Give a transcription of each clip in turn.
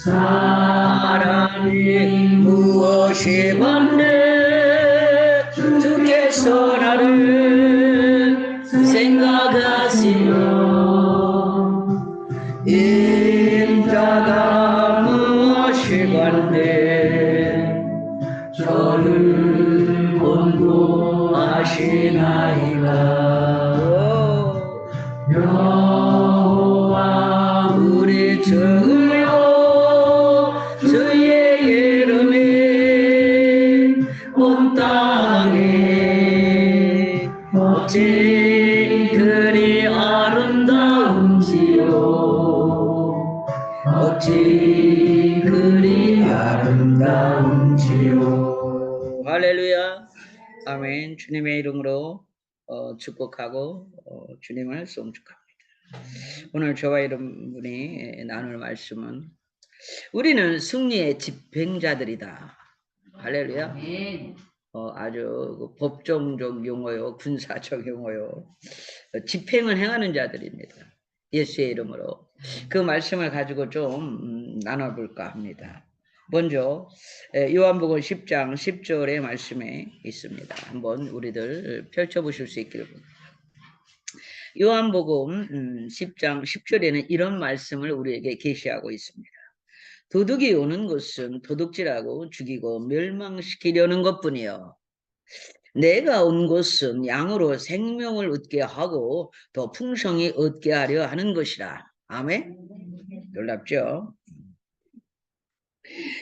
사람이 무엇이 받네 주께서 나를 생각하시며 인자가 무엇이 받네 저를 권고하시나이까 여호와 우리 주여 주의 이름이 온 땅에 어찌 그리 아름다운지요 어찌 그리 아름다운지요. 할렐루야. 아멘. 주님의 이름으로 축복하고 주님을 송축합니다. 오늘 저와 여러분이 나눌 말씀은 우리는 승리의 집행자들이다. 할렐루야. 아주 법정적 용어요, 군사적 용어요. 집행을 행하는 자들입니다. 예수의 이름으로 그 말씀을 가지고 좀 나눠볼까 합니다. 먼저 요한복음 10장 10절의 말씀에 있습니다. 한번 우리들 펼쳐보실 수 있기를 바랍니다. 요한복음 10장 10절에는 이런 말씀을 우리에게 계시하고 있습니다. 도둑이 오는 것은 도둑질하고 죽이고 멸망시키려는 것뿐이요 내가 온 것은 양으로 생명을 얻게 하고 더 풍성히 얻게 하려 하는 것이라. 아멘. 놀랍죠?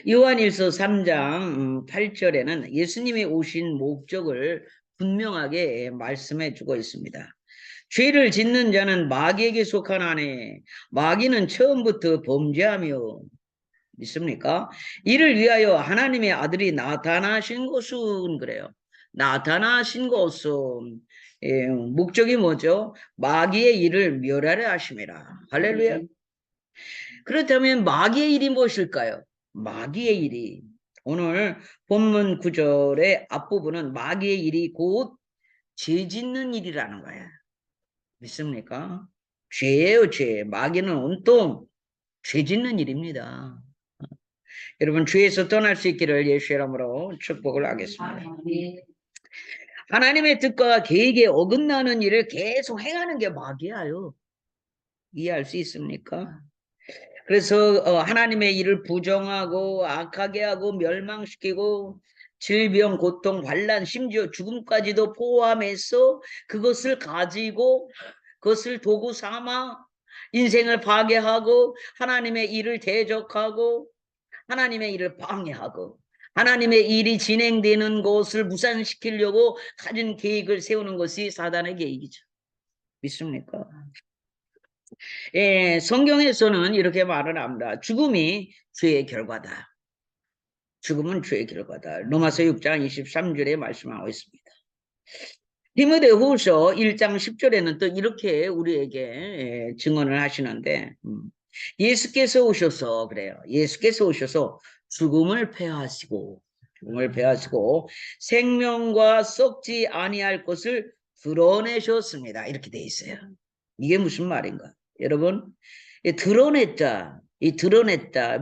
요한일서 3장 8절에는 예수님이 오신 목적을 분명하게 말씀해 주고 있습니다. 죄를 짓는 자는 마귀에게 속하나니 마귀는 처음부터 범죄하며 믿습니까? 이를 위하여 하나님의 아들이 나타나신 것은 그래요. 나타나신 것은 목적이 뭐죠? 마귀의 일을 멸하려 하심이라. 할렐루야. 그렇다면 마귀의 일이 무엇일까요? 마귀의 일이 오늘 본문 9절의 앞부분은 마귀의 일이 곧 죄 짓는 일이라는 거야. 믿습니까? 죄예요, 죄. 마귀는 온통 죄 짓는 일입니다. 여러분 죄에서 떠날 수 있기를 예수의 이름으로 축복을 하겠습니다. 하나님의 뜻과 계획에 어긋나는 일을 계속 행하는 게 마귀야요. 이해할 수 있습니까? 그래서 하나님의 일을 부정하고 악하게 하고 멸망시키고 질병, 고통, 환난, 심지어 죽음까지도 포함해서 그것을 가지고 그것을 도구 삼아 인생을 파괴하고 하나님의 일을 대적하고 하나님의 일을 방해하고 하나님의 일이 진행되는 것을 무산시키려고 가진 계획을 세우는 것이 사단의 계획이죠. 믿습니까? 예, 성경에서는 이렇게 말을 합니다. 죽음이 죄의 결과다. 죽음은 죄의 결과다. 로마서 6장 23절에 말씀하고 있습니다. 디모데후서 1장 10절에는 또 이렇게 우리에게 증언을 하시는데 예수께서 오셔서 그래요. 예수께서 오셔서 죽음을 패하시고 생명과 썩지 아니할 것을 드러내셨습니다. 이렇게 돼 있어요. 이게 무슨 말인가? 여러분, 드러냈다.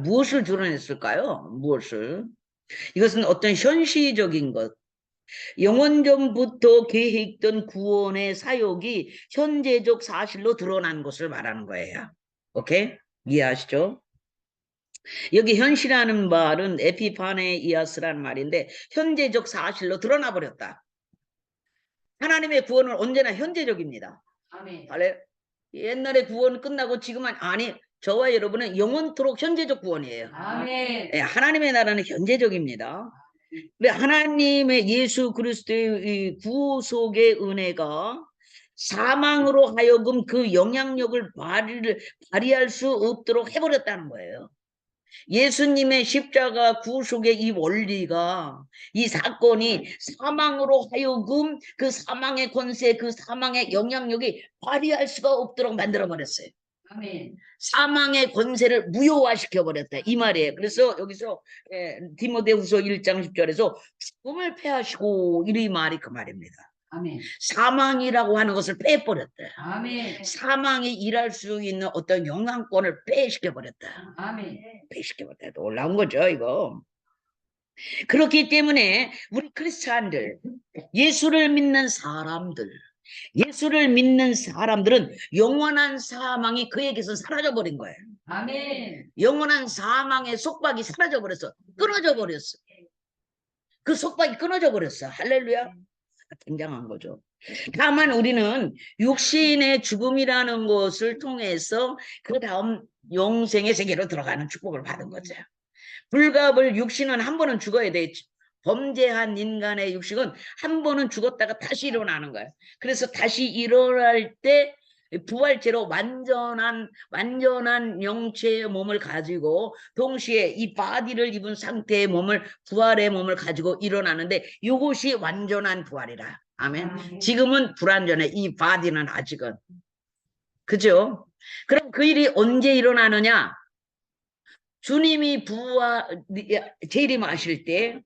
무엇을 드러냈을까요? 무엇을? 이것은 어떤 현시적인 것, 영원전부터 계획된 구원의 사역이 현재적 사실로 드러난 것을 말하는 거예요. 오케이? 이해하시죠? 여기 현실이라는 말은 에피파네이아스라는 말인데 현재적 사실로 드러나 버렸다. 하나님의 구원은 언제나 현재적입니다. 아멘. 옛날에 구원 끝나고 지금은 아니 저와 여러분은 영원토록 현재적 구원이에요. 아멘. 네, 하나님의 나라는 현재적입니다. 하나님의 예수 그리스도의 구속의 은혜가 사망으로 하여금 그 영향력을 발휘할 수 없도록 해버렸다는 거예요. 예수님의 십자가 구속의 이 원리가 이 사건이 사망으로 하여금 그 사망의 권세 그 사망의 영향력이 발휘할 수가 없도록 만들어버렸어요. 아멘. 사망의 권세를 무효화시켜버렸다 이 말이에요. 그래서 여기서 디모데후서 1장 10절에서 죽음을 패하시고 이 말이 그 말입니다. 아멘. 사망이라고 하는 것을 빼버렸다. 아멘. 사망이 일할 수 있는 어떤 영향권을 빼시켜버렸다. 아멘. 빼시켜버렸다. 놀라운 거죠, 이거. 그렇기 때문에 우리 크리스찬들, 예수를 믿는 사람들은 영원한 사망이 그에게서 사라져버린 거예요. 아멘. 영원한 사망의 속박이 사라져버렸어. 끊어져버렸어. 그 속박이 끊어져버렸어. 할렐루야. 굉장한 거죠. 다만 우리는 육신의 죽음이라는 것을 통해서 그 다음 영생의 세계로 들어가는 축복을 받은 거죠. 불갑을 육신은 한 번은 죽어야 돼. 범죄한 인간의 육신은 한 번은 죽었다가 다시 일어나는 거예요. 그래서 다시 일어날 때 부활체로 완전한 영체의 몸을 가지고 동시에 이 바디를 입은 상태의 몸을, 부활의 몸을 가지고 일어나는데 이것이 완전한 부활이라. 아멘. 지금은 불완전해. 이 바디는 아직은. 그죠? 그럼 그 일이 언제 일어나느냐? 주님이 재림하실 때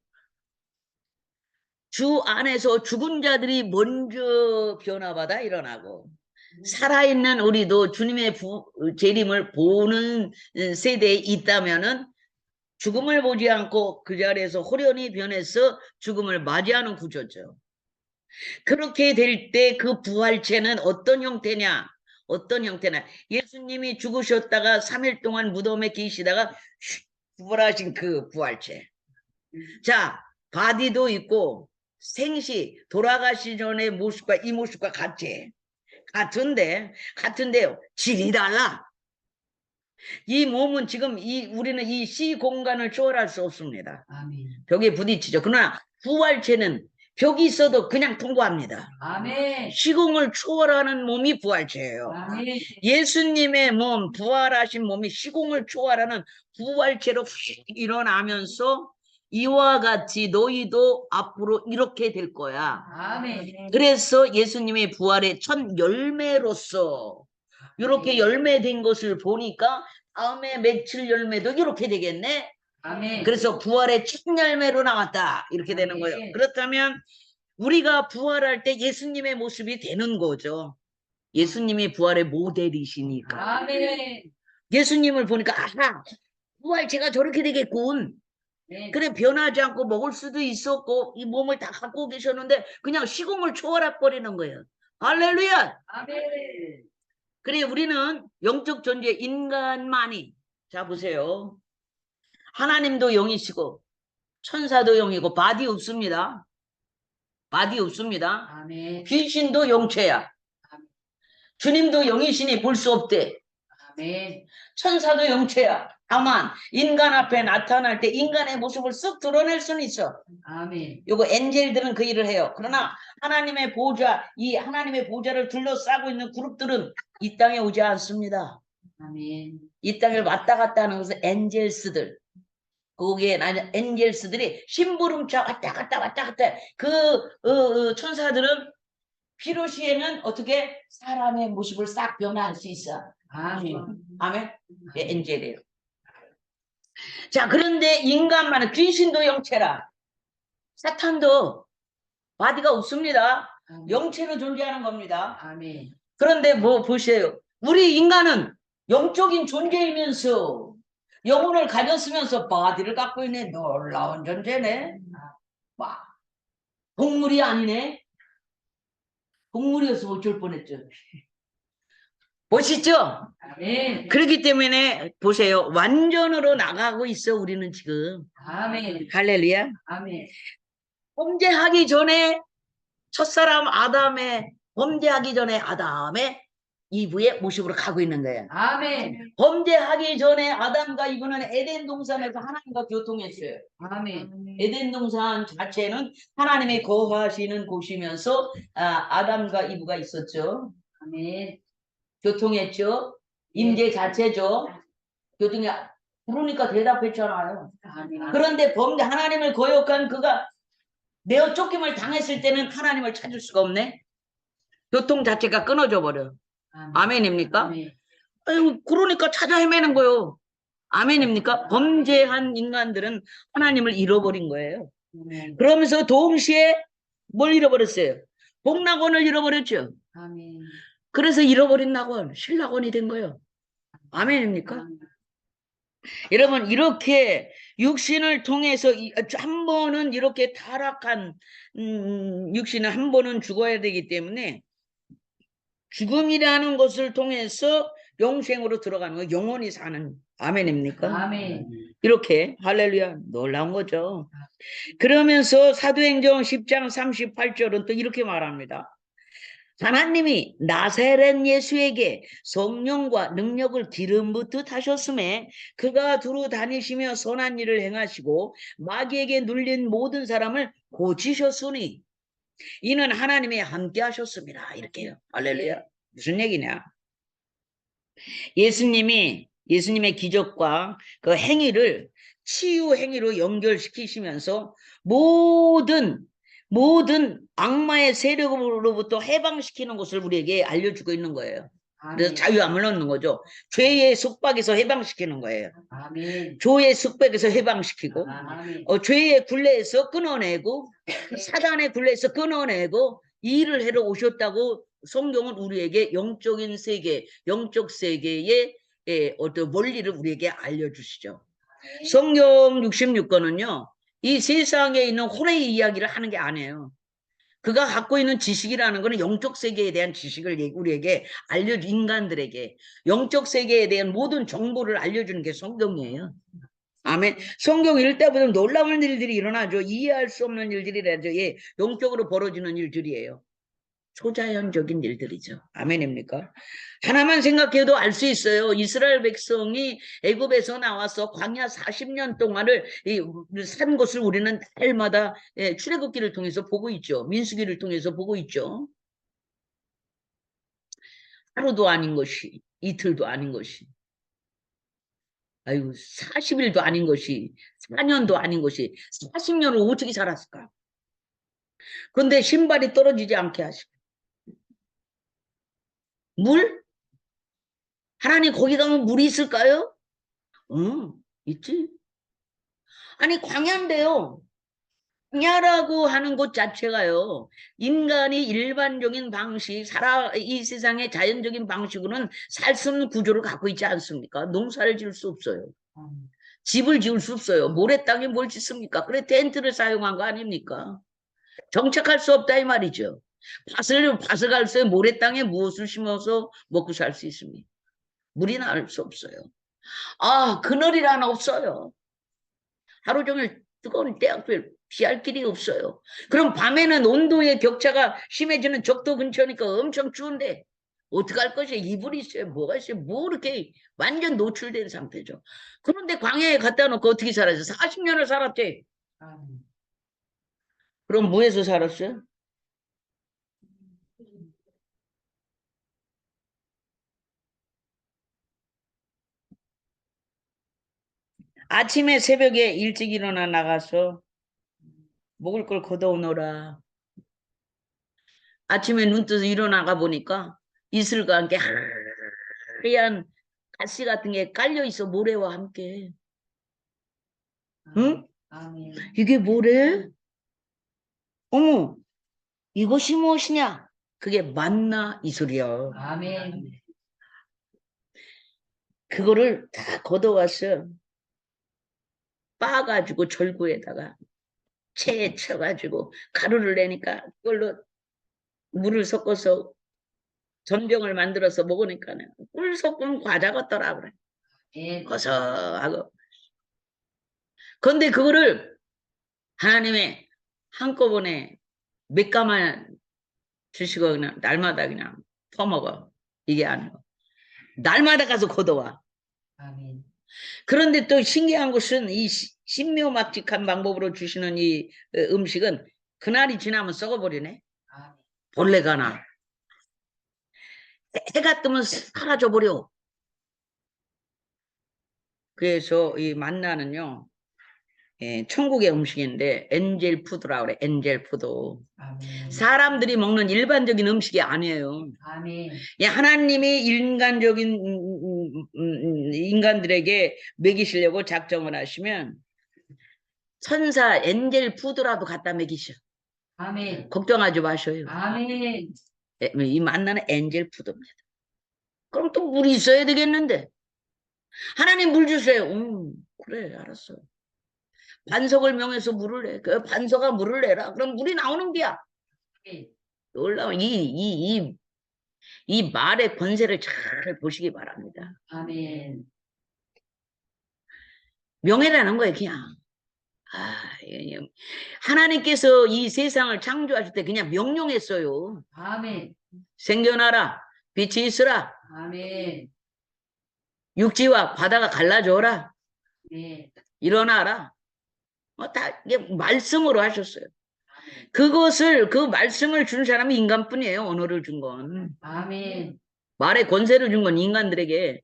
주 안에서 죽은 자들이 먼저 변화받아 일어나고 살아있는 우리도 주님의 재림을 보는 세대에 있다면은 죽음을 보지 않고 그 자리에서 호련히 변해서 죽음을 맞이하는 구조죠. 그렇게 될 때 그 부활체는 어떤 형태냐? 예수님이 죽으셨다가 3일 동안 무덤에 계시다가 부활하신 그 부활체. 자, 바디도 있고 생시 돌아가시 전의 모습과 이 모습과 같은데요. 질이 달라. 이 몸은 지금 우리는 이 시공간을 초월할 수 없습니다. 아멘. 벽에 부딪히죠. 그러나 부활체는 벽이 있어도 그냥 통과합니다. 아멘. 시공을 초월하는 몸이 부활체예요. 아멘. 예수님의 몸, 부활하신 몸이 시공을 초월하는 부활체로 일어나면서 이와 같이 너희도 앞으로 이렇게 될 거야. 아멘. 그래서 예수님의 부활의 첫 열매로서 이렇게 열매된 것을 보니까 다음에 맺힐 열매도 이렇게 되겠네. 아멘. 그래서 부활의 첫 열매로 나왔다. 이렇게 되는 거예요. 그렇다면 우리가 부활할 때 예수님의 모습이 되는 거죠. 예수님이 부활의 모델이시니까. 아멘. 예수님을 보니까 아하, 부활체가 저렇게 되겠군. 네. 그래, 변하지 않고 먹을 수도 있었고 이 몸을 다 갖고 계셨는데 그냥 시공을 초월해 버리는 거예요. 할렐루야. 아멘. 그래, 우리는 영적 존재 인간만이, 자 보세요, 하나님도 영이시고 천사도 영이고 바디 없습니다. 아멘. 귀신도 영체야. 주님도 영이시니 볼 수 없대. 아멘. 천사도 영체야. 다만 인간 앞에 나타날 때 인간의 모습을 쓱 드러낼 수는 있어. 아멘. 요거 엔젤들은 그 일을 해요. 그러나 하나님의 보좌, 이 하나님의 보좌를 둘러싸고 있는 그룹들은 이 땅에 오지 않습니다. 아멘. 이 땅을 왔다 갔다 하는 것은 엔젤스들. 거기에 엔젤스들이 심부름차 왔다 갔다 그 천사들은 피로시에는 어떻게 사람의 모습을 싹 변화할 수 있어. 아멘. 아멘. 예, 엔젤이에요. 자, 그런데 인간만은 귀신도 영체라. 사탄도 바디가 없습니다. 영체로 존재하는 겁니다. 아멘. 그런데 뭐 보세요. 우리 인간은 영적인 존재이면서 영혼을 가졌으면서 바디를 갖고 있네. 놀라운 존재네. 와, 동물이 아니네. 동물이어서 어쩔 뻔했죠. 멋있죠? 아멘. 그렇기 때문에 보세요. 완전으로 나가고 있어 우리는 지금. 아멘. 할렐루야. 아멘. 범죄하기 전에 첫사람 아담의 이브의 모습으로 가고 있는 거예요. 아멘. 범죄하기 전에 아담과 이브는 에덴 동산에서 하나님과 교통했어요. 아멘. 에덴 동산 자체는 하나님이 거하시는 곳이면서 아담과 이브가 있었죠. 아멘. 교통했죠. 임재 자체죠. 교통이. 그러니까 대답했잖아요. 아멘. 그런데 하나님을 거역한 그가 내어 쫓김을 당했을 때는 하나님을 찾을 수가 없네. 교통 자체가 끊어져 버려. 아멘입니까? 아멘. 아유, 그러니까 찾아 헤매는 거예요. 아멘입니까? 범죄한 인간들은 하나님을 잃어버린 거예요. 아멘. 그러면서 동시에 뭘 잃어버렸어요? 복락원을 잃어버렸죠. 아멘. 그래서 잃어버린 낙원, 신락원이 된 거예요. 아멘입니까? 아멘. 여러분, 이렇게 육신을 통해서 한 번은 이렇게 타락한 육신은 한 번은 죽어야 되기 때문에 죽음이라는 것을 통해서 영생으로 들어가는 거, 영원히 사는. 아멘입니까? 아멘. 이렇게 할렐루야, 놀라운 거죠. 그러면서 사도행전 10장 38절은 또 이렇게 말합니다. 하나님이 나사렛 예수에게 성령과 능력을 기름 붓듯 하셨음에 그가 두루 다니시며 선한 일을 행하시고 마귀에게 눌린 모든 사람을 고치셨으니 이는 하나님이 함께 하셨습니다. 이렇게요. 할렐루야. 무슨 얘기냐? 예수님의 기적과 그 행위를 치유 행위로 연결시키시면서 모든 악마의 세력으로부터 해방시키는 것을 우리에게 알려주고 있는 거예요. 그래서 아멘. 자유함을 얻는 거죠. 죄의 속박에서 해방시키는 거예요. 아멘. 죄의 속박에서 해방시키고 아멘. 죄의 굴레에서 끊어내고 사단의 굴레에서 끊어내고 이 일을 해러 오셨다고 성경은 우리에게 영적인 세계, 영적 세계의 어떤 원리를 우리에게 알려주시죠. 성경 66권은요. 이 세상에 있는 혼의 이야기를 하는 게 아니에요. 그가 갖고 있는 지식이라는 것은 영적 세계에 대한 지식을 우리에게 인간들에게 영적 세계에 대한 모든 정보를 알려주는 게 성경이에요. 아멘. 성경 읽다 보면 놀라운 일들이 일어나죠. 이해할 수 없는 일들이라죠. 예, 영적으로 벌어지는 일들이에요. 초자연적인 일들이죠. 아멘입니까? 하나만 생각해도 알 수 있어요. 이스라엘 백성이 애굽에서 나와서 광야 40년 동안을 산 것을 우리는 날마다 출애굽기를 통해서 보고 있죠. 민수기를 통해서 보고 있죠. 하루도 아닌 것이, 이틀도 아닌 것이, 아유 40일도 아닌 것이, 4년도 아닌 것이 40년을 어떻게 살았을까? 그런데 신발이 떨어지지 않게 하시고 물? 하나님 거기 가면 물이 있을까요? 응, 있지. 아니 광야인데요. 광야라고 하는 곳 자체가요. 인간이 일반적인 방식, 이 세상의 자연적인 방식으로는 살 수 없는 구조를 갖고 있지 않습니까? 농사를 지을 수 없어요. 집을 지을 수 없어요. 모래 땅에 뭘 짓습니까? 그래 텐트를 사용한 거 아닙니까? 정착할 수 없다 이 말이죠. 밭을 갈 때 모래 땅에 무엇을 심어서 먹고 살 수 있습니까? 물이 나올 수 없어요. 아, 그늘이란 없어요. 하루 종일 뜨거운 태양빛 피할 길이 없어요. 그럼 밤에는 온도의 격차가 심해지는 적도 근처니까 엄청 추운데 어떡할 것이에요? 이불이 있어요. 뭐가 있어요? 뭐 이렇게 완전 노출된 상태죠. 그런데 광야에 갖다 놓고 어떻게 살았어요? 40년을 살았대. 아멘. 그럼 뭐해서 살았어요? 아침에 새벽에 일찍 일어나 나가서 먹을 걸 걷어오너라. 아침에 눈 떠서 일어나가 보니까 이슬과 함께 하얀 가시 같은 게 깔려 있어. 모래와 함께. 응? 아멘. 이게 뭐래? 어머, 이것이 무엇이냐? 그게 만나 이 소리야. 아멘. 그거를 다 걷어와서 빻아가지고 절구에다가 체에 쳐가지고 가루를 내니까 그걸로 물을 섞어서 전병을 만들어서 먹으니까 꿀 섞은 과자 같더라 그래. 예. 고소하고. 그런데 그거를 하나님의 한꺼번에 몇 가만 주시고 그냥 날마다 그냥 퍼먹어. 이게 아니고 날마다 가서 걷어와. 아멘. 그런데 또 신기한 것은 이 신묘막직한 방법으로 주시는 이 음식은 그날이 지나면 썩어버리네. 아멘. 벌레가 나. 해가 뜨면 사라져버려. 그래서 이 만나는요. 천국의 음식인데 엔젤 푸드라고 그래. 엔젤 푸드. 아멘. 사람들이 먹는 일반적인 음식이 아니에요. 아멘. 하나님이 인간적인 인간들에게 먹이시려고 작정을 하시면 천사 엔젤 푸드라도 갖다 먹이셔. 아멘. 걱정하지 마셔요. 아멘. 이 만나는 엔젤 푸드입니다. 그럼 또 물이 있어야 되겠는데. 하나님 물 주세요. 그래, 알았어. 반석을 명해서 물을 내. 그 반석아 물을 내라. 그럼 물이 나오는 게야. 아멘. 놀라운 이 말의 권세를 잘 보시기 바랍니다. 아멘. 명예라는 거예요, 그냥. 하나님께서 이 세상을 창조하실 때 그냥 명령했어요. 아멘. 생겨나라, 빛이 있으라, 아멘. 육지와 바다가 갈라져라, 네. 일어나라. 다 이게 말씀으로 하셨어요. 아멘. 그 말씀을 준 사람이 인간뿐이에요. 언어를 준 건. 아멘. 말의 권세를 준 건 인간들에게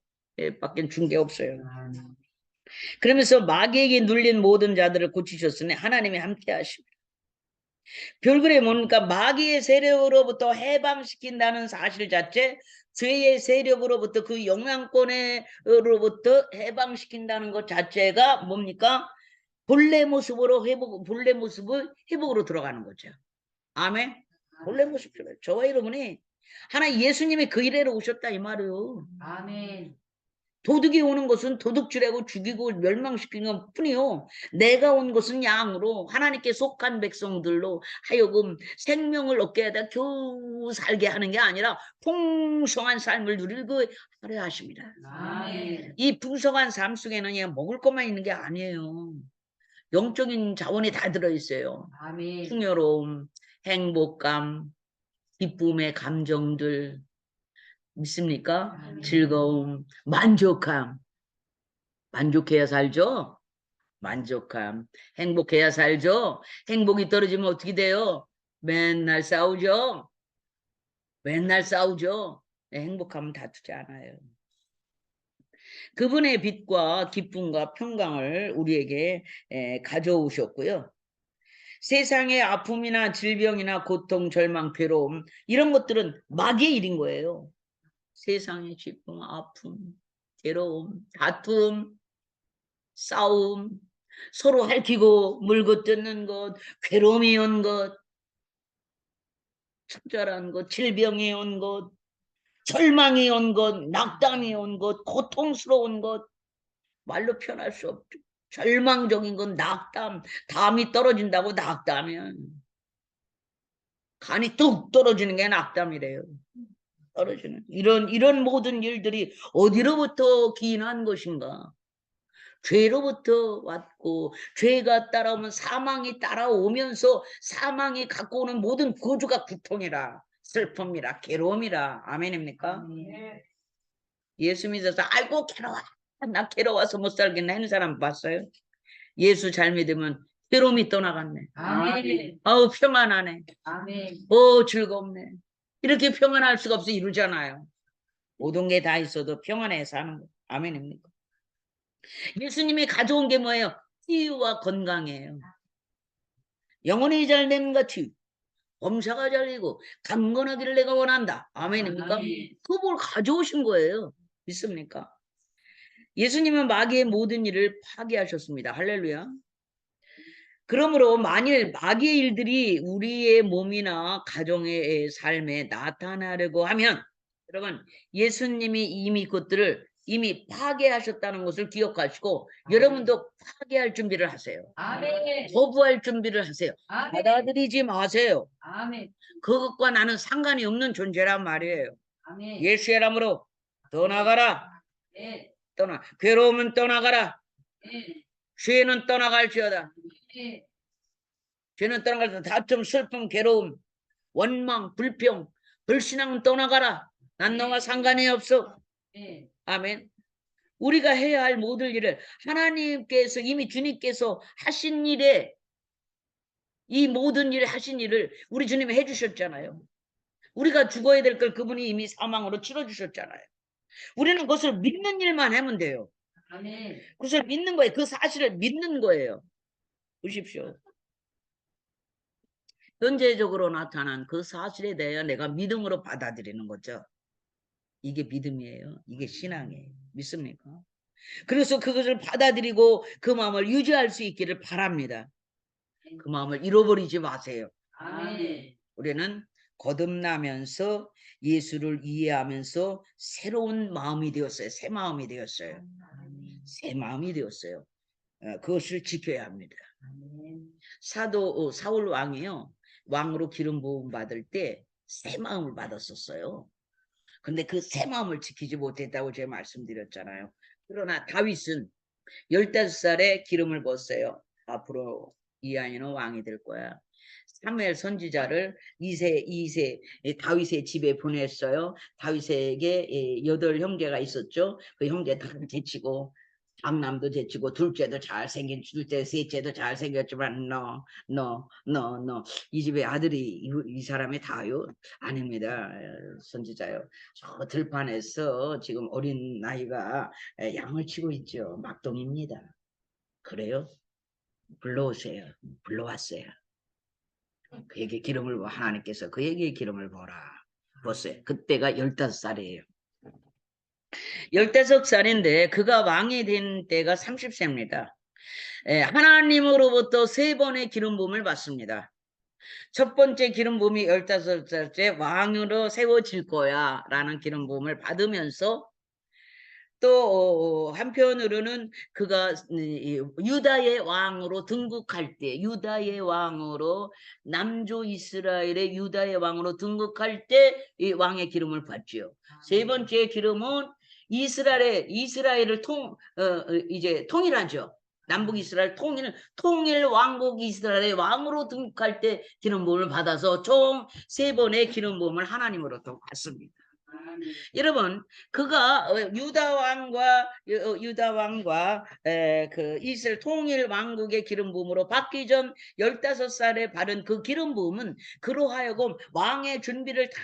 밖에 준 게 없어요. 아멘. 그러면서 마귀에게 눌린 모든 자들을 고치셨으니 하나님이 함께 하십니다. 별글에 뭡니까? 마귀의 세력으로부터 해방시킨다는 사실 자체, 죄의 세력으로부터 그 영향권으로부터 해방시킨다는 것 자체가 뭡니까? 본래 모습을 회복으로 들어가는 거죠. 아멘. 본래 모습대로. 저와 여러분이 하나 예수님이 그 일에로 오셨다 이 말이에요. 아멘. 도둑이 오는 것은 도둑질하고 죽이고 멸망시키는 것 뿐이요. 내가 온 것은 양으로 하나님께 속한 백성들로 하여금 생명을 얻게 하다 겨우 살게 하는 게 아니라 풍성한 삶을 누리고 하려 하십니다. 아멘. 이 풍성한 삶 속에는 그냥 먹을 것만 있는 게 아니에요. 영적인 자원이 다 들어있어요. 아멘. 풍요로움, 행복감, 기쁨의 감정들, 믿습니까? 아멘. 즐거움, 만족함. 만족해야 살죠? 만족함. 행복해야 살죠? 행복이 떨어지면 어떻게 돼요? 맨날 싸우죠? 맨날 싸우죠? 네, 행복하면 다투지 않아요. 그분의 빛과 기쁨과 평강을 우리에게 가져오셨고요. 세상의 아픔이나 질병이나 고통, 절망, 괴로움 이런 것들은 마귀의 일인 거예요. 세상의 기쁨, 아픔, 괴로움, 다툼, 싸움, 서로 핥히고 물고 뜯는 것, 괴로움이 온 것, 적절한 것, 질병이 온 것, 절망이 온 것, 낙담이 온 것, 고통스러운 것, 말로 표현할 수 없죠. 절망적인 건 낙담, 담이 떨어진다고 낙담이야. 간이 뚝 떨어지는 게 낙담이래요. 떨어지는 이런 모든 일들이 어디로부터 기인한 것인가? 죄로부터 왔고 죄가 따라오면 사망이 따라오면서 사망이 갖고 오는 모든 거주가 고통이라 슬픔이라 괴로움이라. 아멘입니까? 아멘. 예수 믿어서 아이고 괴로워 나 괴로워서 못 살겠네 하는 사람 봤어요? 예수 잘 믿으면 괴로움이 떠나갔네. 아멘. 아우 평안하네. 아멘. 즐겁네. 이렇게 평안할 수가 없어 이루잖아요. 모든 게 다 있어도 평안해 사는 거. 아멘입니까? 예수님이 가져온 게 뭐예요? 치유와 건강이에요. 영혼이 잘 되는 것 치유. 범사가 잘리고 강건하기를 내가 원한다. 아멘입니까? 아멘. 그걸 가져오신 거예요. 믿습니까? 예수님은 마귀의 모든 일을 파괴하셨습니다. 할렐루야. 그러므로 만일 마귀의 일들이 우리의 몸이나 가정의 삶에 나타나려고 하면 여러분 예수님이 이미 그것들을 이미 파괴하셨다는 것을 기억하시고 여러분도 파괴할 준비를 하세요. 아멘. 거부할 준비를 하세요. 아멘. 받아들이지 마세요. 아멘. 그것과 나는 상관이 없는 존재란 말이에요. 아멘. 예수의 이름으로 떠나가라. 네. 괴로움은 떠나가라. 네. 죄는 떠나갈지어다. 네. 죄는 떠나갈 때 다툼, 슬픔, 괴로움, 원망, 불평, 불신앙은 떠나가라. 난 너와 상관이 없어. 네. 아멘. 우리가 해야 할 모든 일을 하나님께서 이미 주님께서 하신 일에 이 모든 일을 하신 일을 우리 주님이 해주셨잖아요. 우리가 죽어야 될 걸 그분이 이미 사망으로 치러주셨잖아요. 우리는 그것을 믿는 일만 하면 돼요. 아멘. 그것을 믿는 거예요. 그 사실을 믿는 거예요. 보십시오. 현재적으로 나타난 그 사실에 대해 내가 믿음으로 받아들이는 거죠. 이게 믿음이에요. 이게 신앙이에요. 믿습니까? 그래서 그것을 받아들이고 그 마음을 유지할 수 있기를 바랍니다. 그 마음을 잃어버리지 마세요. 아멘. 우리는 거듭나면서 예수를 이해하면서 새로운 마음이 되었어요. 새 마음이 되었어요. 새 마음이 되었어요. 그것을 지켜야 합니다. 아멘. 사도 사울 왕이요. 왕으로 기름 부음 받을 때 새 마음을 받았었어요. 근데 그 새 마음을 지키지 못했다고 제가 말씀드렸잖아요. 그러나 다윗은 15살에 기름을 부었어요. 앞으로 이 아이는 왕이 될 거야. 사무엘 선지자를 2세 다윗의 집에 보냈어요. 다윗에게 8형제가 있었죠. 그 형제 다 제치고 장남도 제치고 둘째도 잘생긴 둘째 셋째도 잘생겼지만 너 이 집의 아들이 이 사람이 다요? 아닙니다. 선지자요. 저 들판에서 지금 어린 나이가 양을 치고 있죠. 막동입니다. 그래요? 불러오세요. 불러왔어요. 그에게 기름을 하나님께서 그에게 기름을 부어라. 보세요. 그때가 15살이에요. 15살인데 그가 왕이 된 때가 30세입니다. 하나님으로부터 3번의 기름 부음을 받습니다. 첫 번째 기름 부음이 15살째 왕으로 세워질 거야 라는 기름 부음을 받으면서 또 한편으로는 그가 유다의 왕으로 등극할 때 유다의 왕으로 남조 이스라엘의 유다의 왕으로 등극할 때 이 왕의 기름을 받지요. 세 번째 기름은 이스라엘을 이제 통일하죠. 남북 이스라엘 통일 왕국 이스라엘의 왕으로 등극할 때 기름 부음을 받아서 총 3번의 기름 부음을 하나님으로부터 받습니다. 여러분, 그가 유다 왕과 그 이스라엘 통일 왕국의 기름 부음으로 받기 전 15살에 받은 그 기름 부음은 그로 하여금 왕의 준비를 다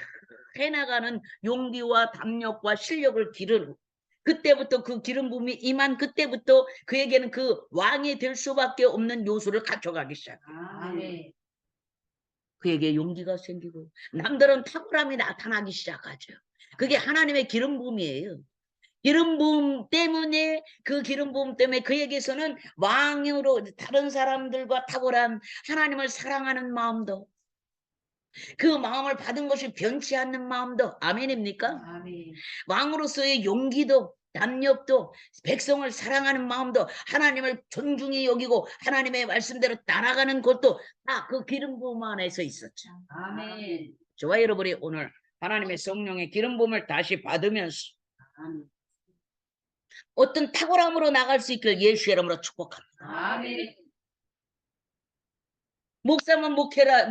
해나가는 용기와 담력과 실력을 기르는 그때부터 그 기름 부음이 임한 그때부터 그에게는 그 왕이 될 수밖에 없는 요소를 갖춰가기 시작해요. 아멘. 그에게 용기가 생기고 남들은 탁월함이 나타나기 시작하죠. 그게 하나님의 기름 부음이에요. 기름 부음 때문에 그 기름 부음 때문에 그에게서는 왕으로 다른 사람들과 탁월한 하나님을 사랑하는 마음도 그 마음을 받은 것이 변치 않는 마음도 아멘입니까? 아멘. 왕으로서의 용기도 담력도 백성을 사랑하는 마음도 하나님을 존중히 여기고 하나님의 말씀대로 따라가는 것도 다 그 기름 부음 안에서 있었죠. 아멘. 저와 여러분이 오늘 하나님의 성령의 기름 부음을 다시 받으면서 어떤 탁월함으로 나갈 수 있길 예수의 이름으로 축복합니다. 아멘. 목사면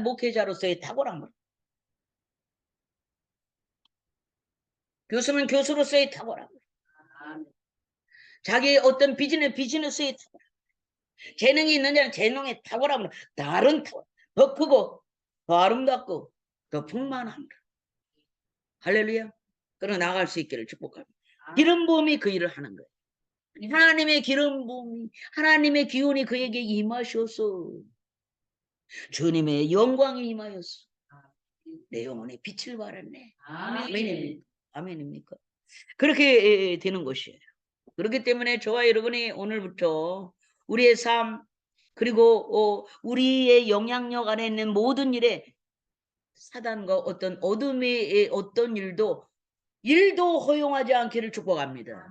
목회자로서의 탁월함으로, 교수면 교수로서의 탁월함으로, 아멘. 자기의 어떤 비즈니스의 탁월함, 재능이 있는 자는 재능의 탁월함으로 다른 더 크고 더 아름답고 더 풍만함으로 할렐루야. 그러 나갈 수 있기를 축복합니다. 기름 부음이 그 일을 하는 거예요. 하나님의 기름 부음이 하나님의 기운이 그에게 임하셔서 주님의 영광이 임하였어. 내 영혼에 빛을 발했네. 아멘. 아멘입니까? 그렇게 되는 것이에요. 그렇기 때문에 저와 여러분이 오늘부터 우리의 삶 그리고 우리의 영향력 안에 있는 모든 일에 사단과 어떤 어둠의 어떤 일도 허용하지 않기를 축복합니다.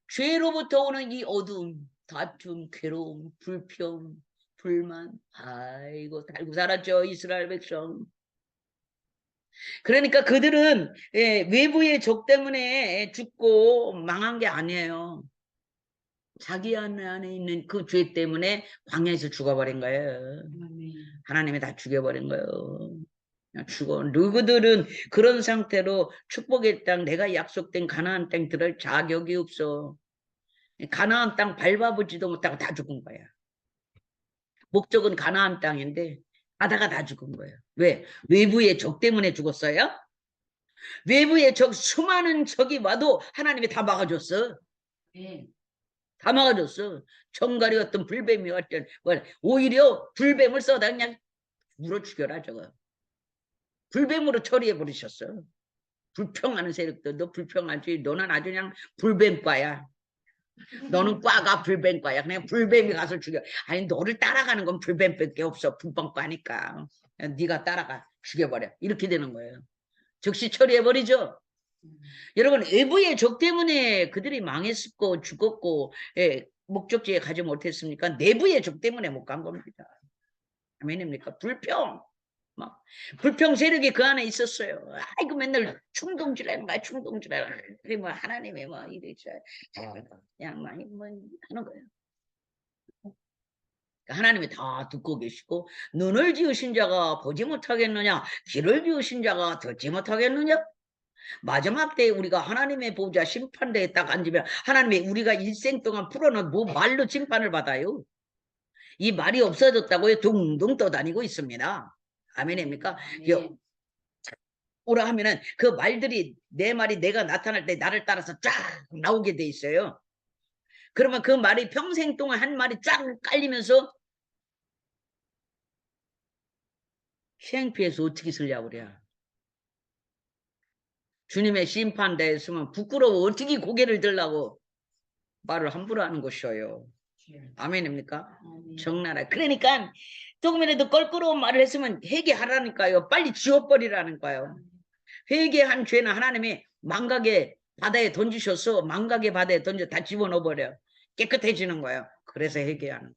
죄로부터 오는 이 어둠, 다툼, 괴로움, 불평, 불만, 아이고 달고 살았죠 이스라엘 백성. 그러니까 그들은 외부의 적 때문에 죽고 망한 게 아니에요. 자기 안에 있는 그 죄 때문에 광야에서 죽어버린 거예요. 하나님이 다 죽여버린 거예요. 죽어. 누구들은 그런 상태로 축복의 땅, 내가 약속된 가나안 땅 들을 자격이 없어. 가나안 땅 밟아보지도 못하고 다 죽은 거야. 목적은 가나안 땅인데 가다가 다 죽은 거예요. 왜? 외부의 적 때문에 죽었어요? 외부의 적 수많은 적이 와도 하나님이 다 막아줬어. 다 막아줬어. 정갈이 어떤 불뱀이 왔던 오히려 불뱀을 써다 그냥 물어 죽여라 저거. 불뱀으로 처리해 버리셨어. 불평하는 세력들 너 불평하지. 너는 아주 그냥 불뱀과야. 너는 과가 불뱀과야. 그냥 불뱀이 가서 죽여. 아니 너를 따라가는 건 불뱀밖에 없어. 불뱀과니까. 네가 따라가 죽여버려. 이렇게 되는 거예요. 즉시 처리해버리죠. 여러분 외부의 적 때문에 그들이 망했고 죽었고 목적지에 가지 못했습니까? 내부의 적 때문에 못 간 겁니다. 아멘입니까? 막 불평 세력이 그 안에 있었어요. 아이고 맨날 충동질하는 거야. 충동질하는 거야. 뭐 하나님이 뭐 이러죠. 그냥 많이 뭐 하는 거예요. 하나님이 다 듣고 계시고 눈을 지으신 자가 보지 못하겠느냐, 귀를 지으신 자가 듣지 못하겠느냐. 마지막 때에 우리가 하나님의 보좌 심판대에 딱 앉으면 하나님이 우리가 일생 동안 풀어놓은 뭐 말로 심판을 받아요. 이 말이 없어졌다고요. 둥둥 떠다니고 있습니다. 아멘입니까? 아멘. 오라 하면은 그 말들이 내 말이 내가 나타날 때 나를 따라서 쫙 나오게 돼 있어요. 그러면 그 말이 평생 동안 한 말이 쫙 깔리면서 창피해서 어떻게 쓰려고 그래. 주님의 심판대에 있으면 부끄러워 어떻게 고개를 들라고 말을 함부로 하는 것이에요. 아멘입니까? 아멘. 정나라. 그러니까 조금이라도 껄끄러운 말을 했으면 회개하라니까요. 빨리 지워버리라니까요. 회개한 죄는 하나님이 망각의 바다에 던지셔서 망각의 바다에 던져 다 집어넣어버려. 깨끗해지는 거예요. 그래서 회개하는 거예요.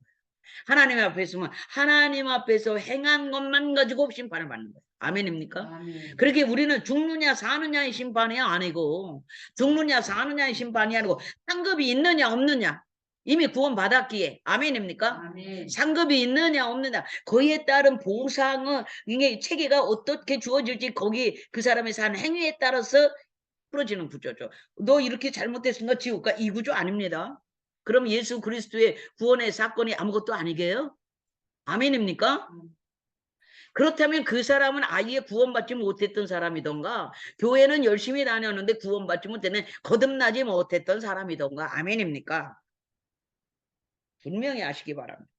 하나님 앞에 있으면 하나님 앞에서 행한 것만 가지고 심판을 받는 거예요. 아멘입니까? 아멘. 그렇게 우리는 죽느냐 사느냐의 심판이 아니고 죽느냐 사느냐의 심판이 아니고 상급이 있느냐 없느냐 이미 구원 받았기에 아멘입니까? 아멘. 상급이 있느냐 없느냐 그에 따른 보상은 이게 체계가 어떻게 주어질지 거기 그 사람의 산 행위에 따라서 풀어지는 구조죠. 너 이렇게 잘못했으니까 지옥가 이 구조 아닙니다. 그럼 예수 그리스도의 구원의 사건이 아무것도 아니게요? 아멘입니까? 그렇다면 그 사람은 아예 구원받지 못했던 사람이던가 교회는 열심히 다녔는데 구원받지 못했는 거듭나지 못했던 사람이던가 아멘입니까? 분명히 아시기 바랍니다.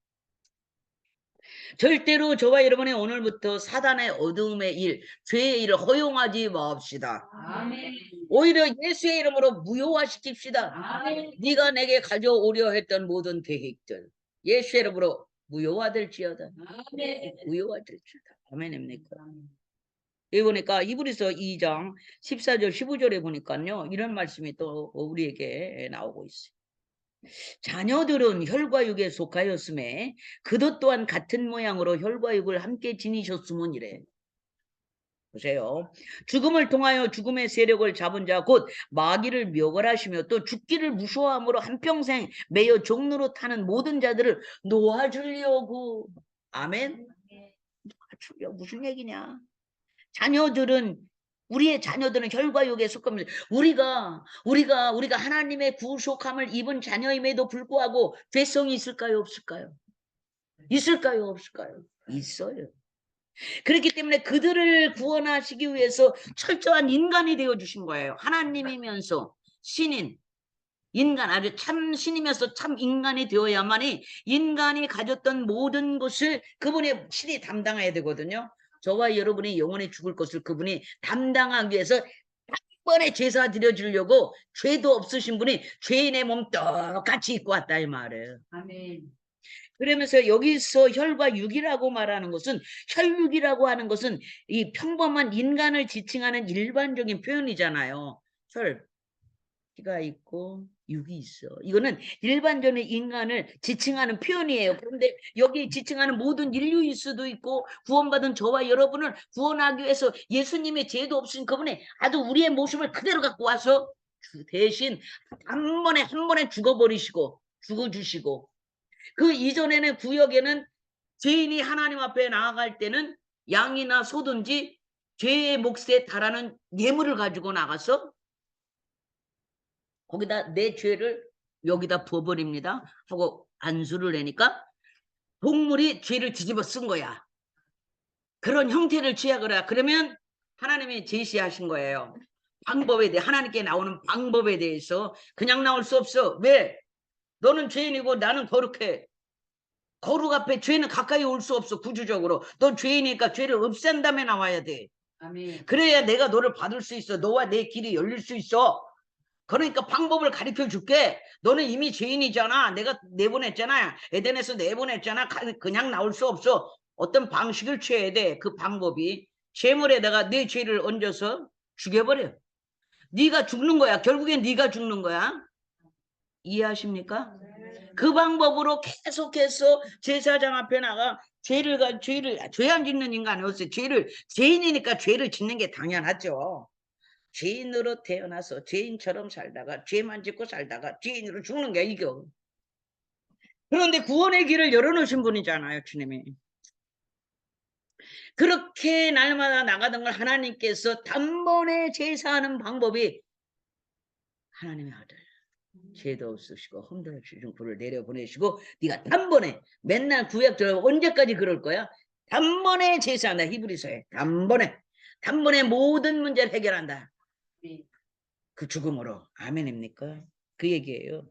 절대로 저와 여러분의 오늘부터 사단의 어두움의 일, 죄의 일을 허용하지 맙시다. 아멘. 오히려 예수의 이름으로 무효화시킵시다. 아멘. 네가 내게 가져오려 했던 모든 계획들 예수의 이름으로 무효화될지어다. 아멘. 무효화될지어다. 아멘입니까? 여기 보니까 이브리서 2장 14절 15절에 보니까요 이런 말씀이 또 우리에게 나오고 있어요. 자녀들은 혈과 육에 속하였음에 그도 또한 같은 모양으로 혈과 육을 함께 지니셨으면 이래. 보세요. 죽음을 통하여 죽음의 세력을 잡은 자 곧 마귀를 묘걸하시며 또 죽기를 무서워함으로 한평생 매여 종로로 타는 모든 자들을 놓아주려고. 아멘. 놓아주려 무슨 얘기냐. 자녀들은 우리의 자녀들은 혈과 육에 속하면서 우리가 하나님의 구속함을 입은 자녀임에도 불구하고 죄성이 있을까요 없을까요? 있을까요 없을까요? 있어요. 그렇기 때문에 그들을 구원하시기 위해서 철저한 인간이 되어주신 거예요. 하나님이면서 신인 인간 아주 참 신이면서 참 인간이 되어야만이 인간이 가졌던 모든 것을 그분의 신이 담당해야 되거든요. 저와 여러분이 영원히 죽을 것을 그분이 담당하기 위해서 한 번에 제사 드려주려고 죄도 없으신 분이 죄인의 몸 똑같이 입고 왔다 이 말이에요. 아멘. 그러면서 여기서 혈과 육이라고 말하는 것은 혈육이라고 하는 것은 이 평범한 인간을 지칭하는 일반적인 표현이잖아요. 혈, 피가 있고 육이 있어. 이거는 일반적인 인간을 지칭하는 표현이에요. 그런데 여기 지칭하는 모든 인류일 수도 있고 구원받은 저와 여러분을 구원하기 위해서 예수님의 죄도 없으신 그분이 아주 우리의 모습을 그대로 갖고 와서 대신 한 번에 죽어버리시고 죽어주시고 그 이전에는 구역에는 죄인이 하나님 앞에 나아갈 때는 양이나 소든지 죄의 몫에 달하는 예물을 가지고 나가서 거기다 내 죄를 여기다 부어버립니다 하고 안수를 내니까 동물이 죄를 뒤집어 쓴 거야. 그런 형태를 취하거라. 그러면 하나님이 제시하신 거예요. 방법에 대해 하나님께 나오는 방법에 대해서 그냥 나올 수 없어. 왜? 너는 죄인이고 나는 거룩해. 거룩 앞에 죄는 가까이 올 수 없어. 구주적으로 너 죄인이니까 죄를 없앤 다음에 나와야 돼. 아멘. 그래야 내가 너를 받을 수 있어. 너와 내 길이 열릴 수 있어. 그러니까 방법을 가르쳐 줄게. 너는 이미 죄인이잖아. 내가 내보냈잖아. 에덴에서 내보냈잖아. 그냥 나올 수 없어. 어떤 방식을 취해야 돼. 그 방법이 재물에다가 내 죄를 얹어서 죽여버려. 네가 죽는 거야. 결국엔 네가 죽는 거야. 이해하십니까? 그 방법으로 계속해서 제사장 앞에 나가 죄 안 짓는 인간이 없어요. 죄인이니까 죄를 짓는 게 당연하죠. 죄인으로 태어나서 죄인처럼 살다가 죄만 짓고 살다가 죄인으로 죽는 게 이겨. 그런데 구원의 길을 열어놓으신 분이잖아요, 주님이. 그렇게 날마다 나가던 걸 하나님께서 단번에 제사하는 방법이 하나님의 아들 죄도 없으시고 흠도 없으신 그를 내려보내시고 네가 단번에 맨날 구약절 언제까지 그럴 거야? 단번에 제사한다. 히브리서에 단번에 모든 문제를 해결한다. 그 죽음으로. 아멘입니까? 그 얘기예요.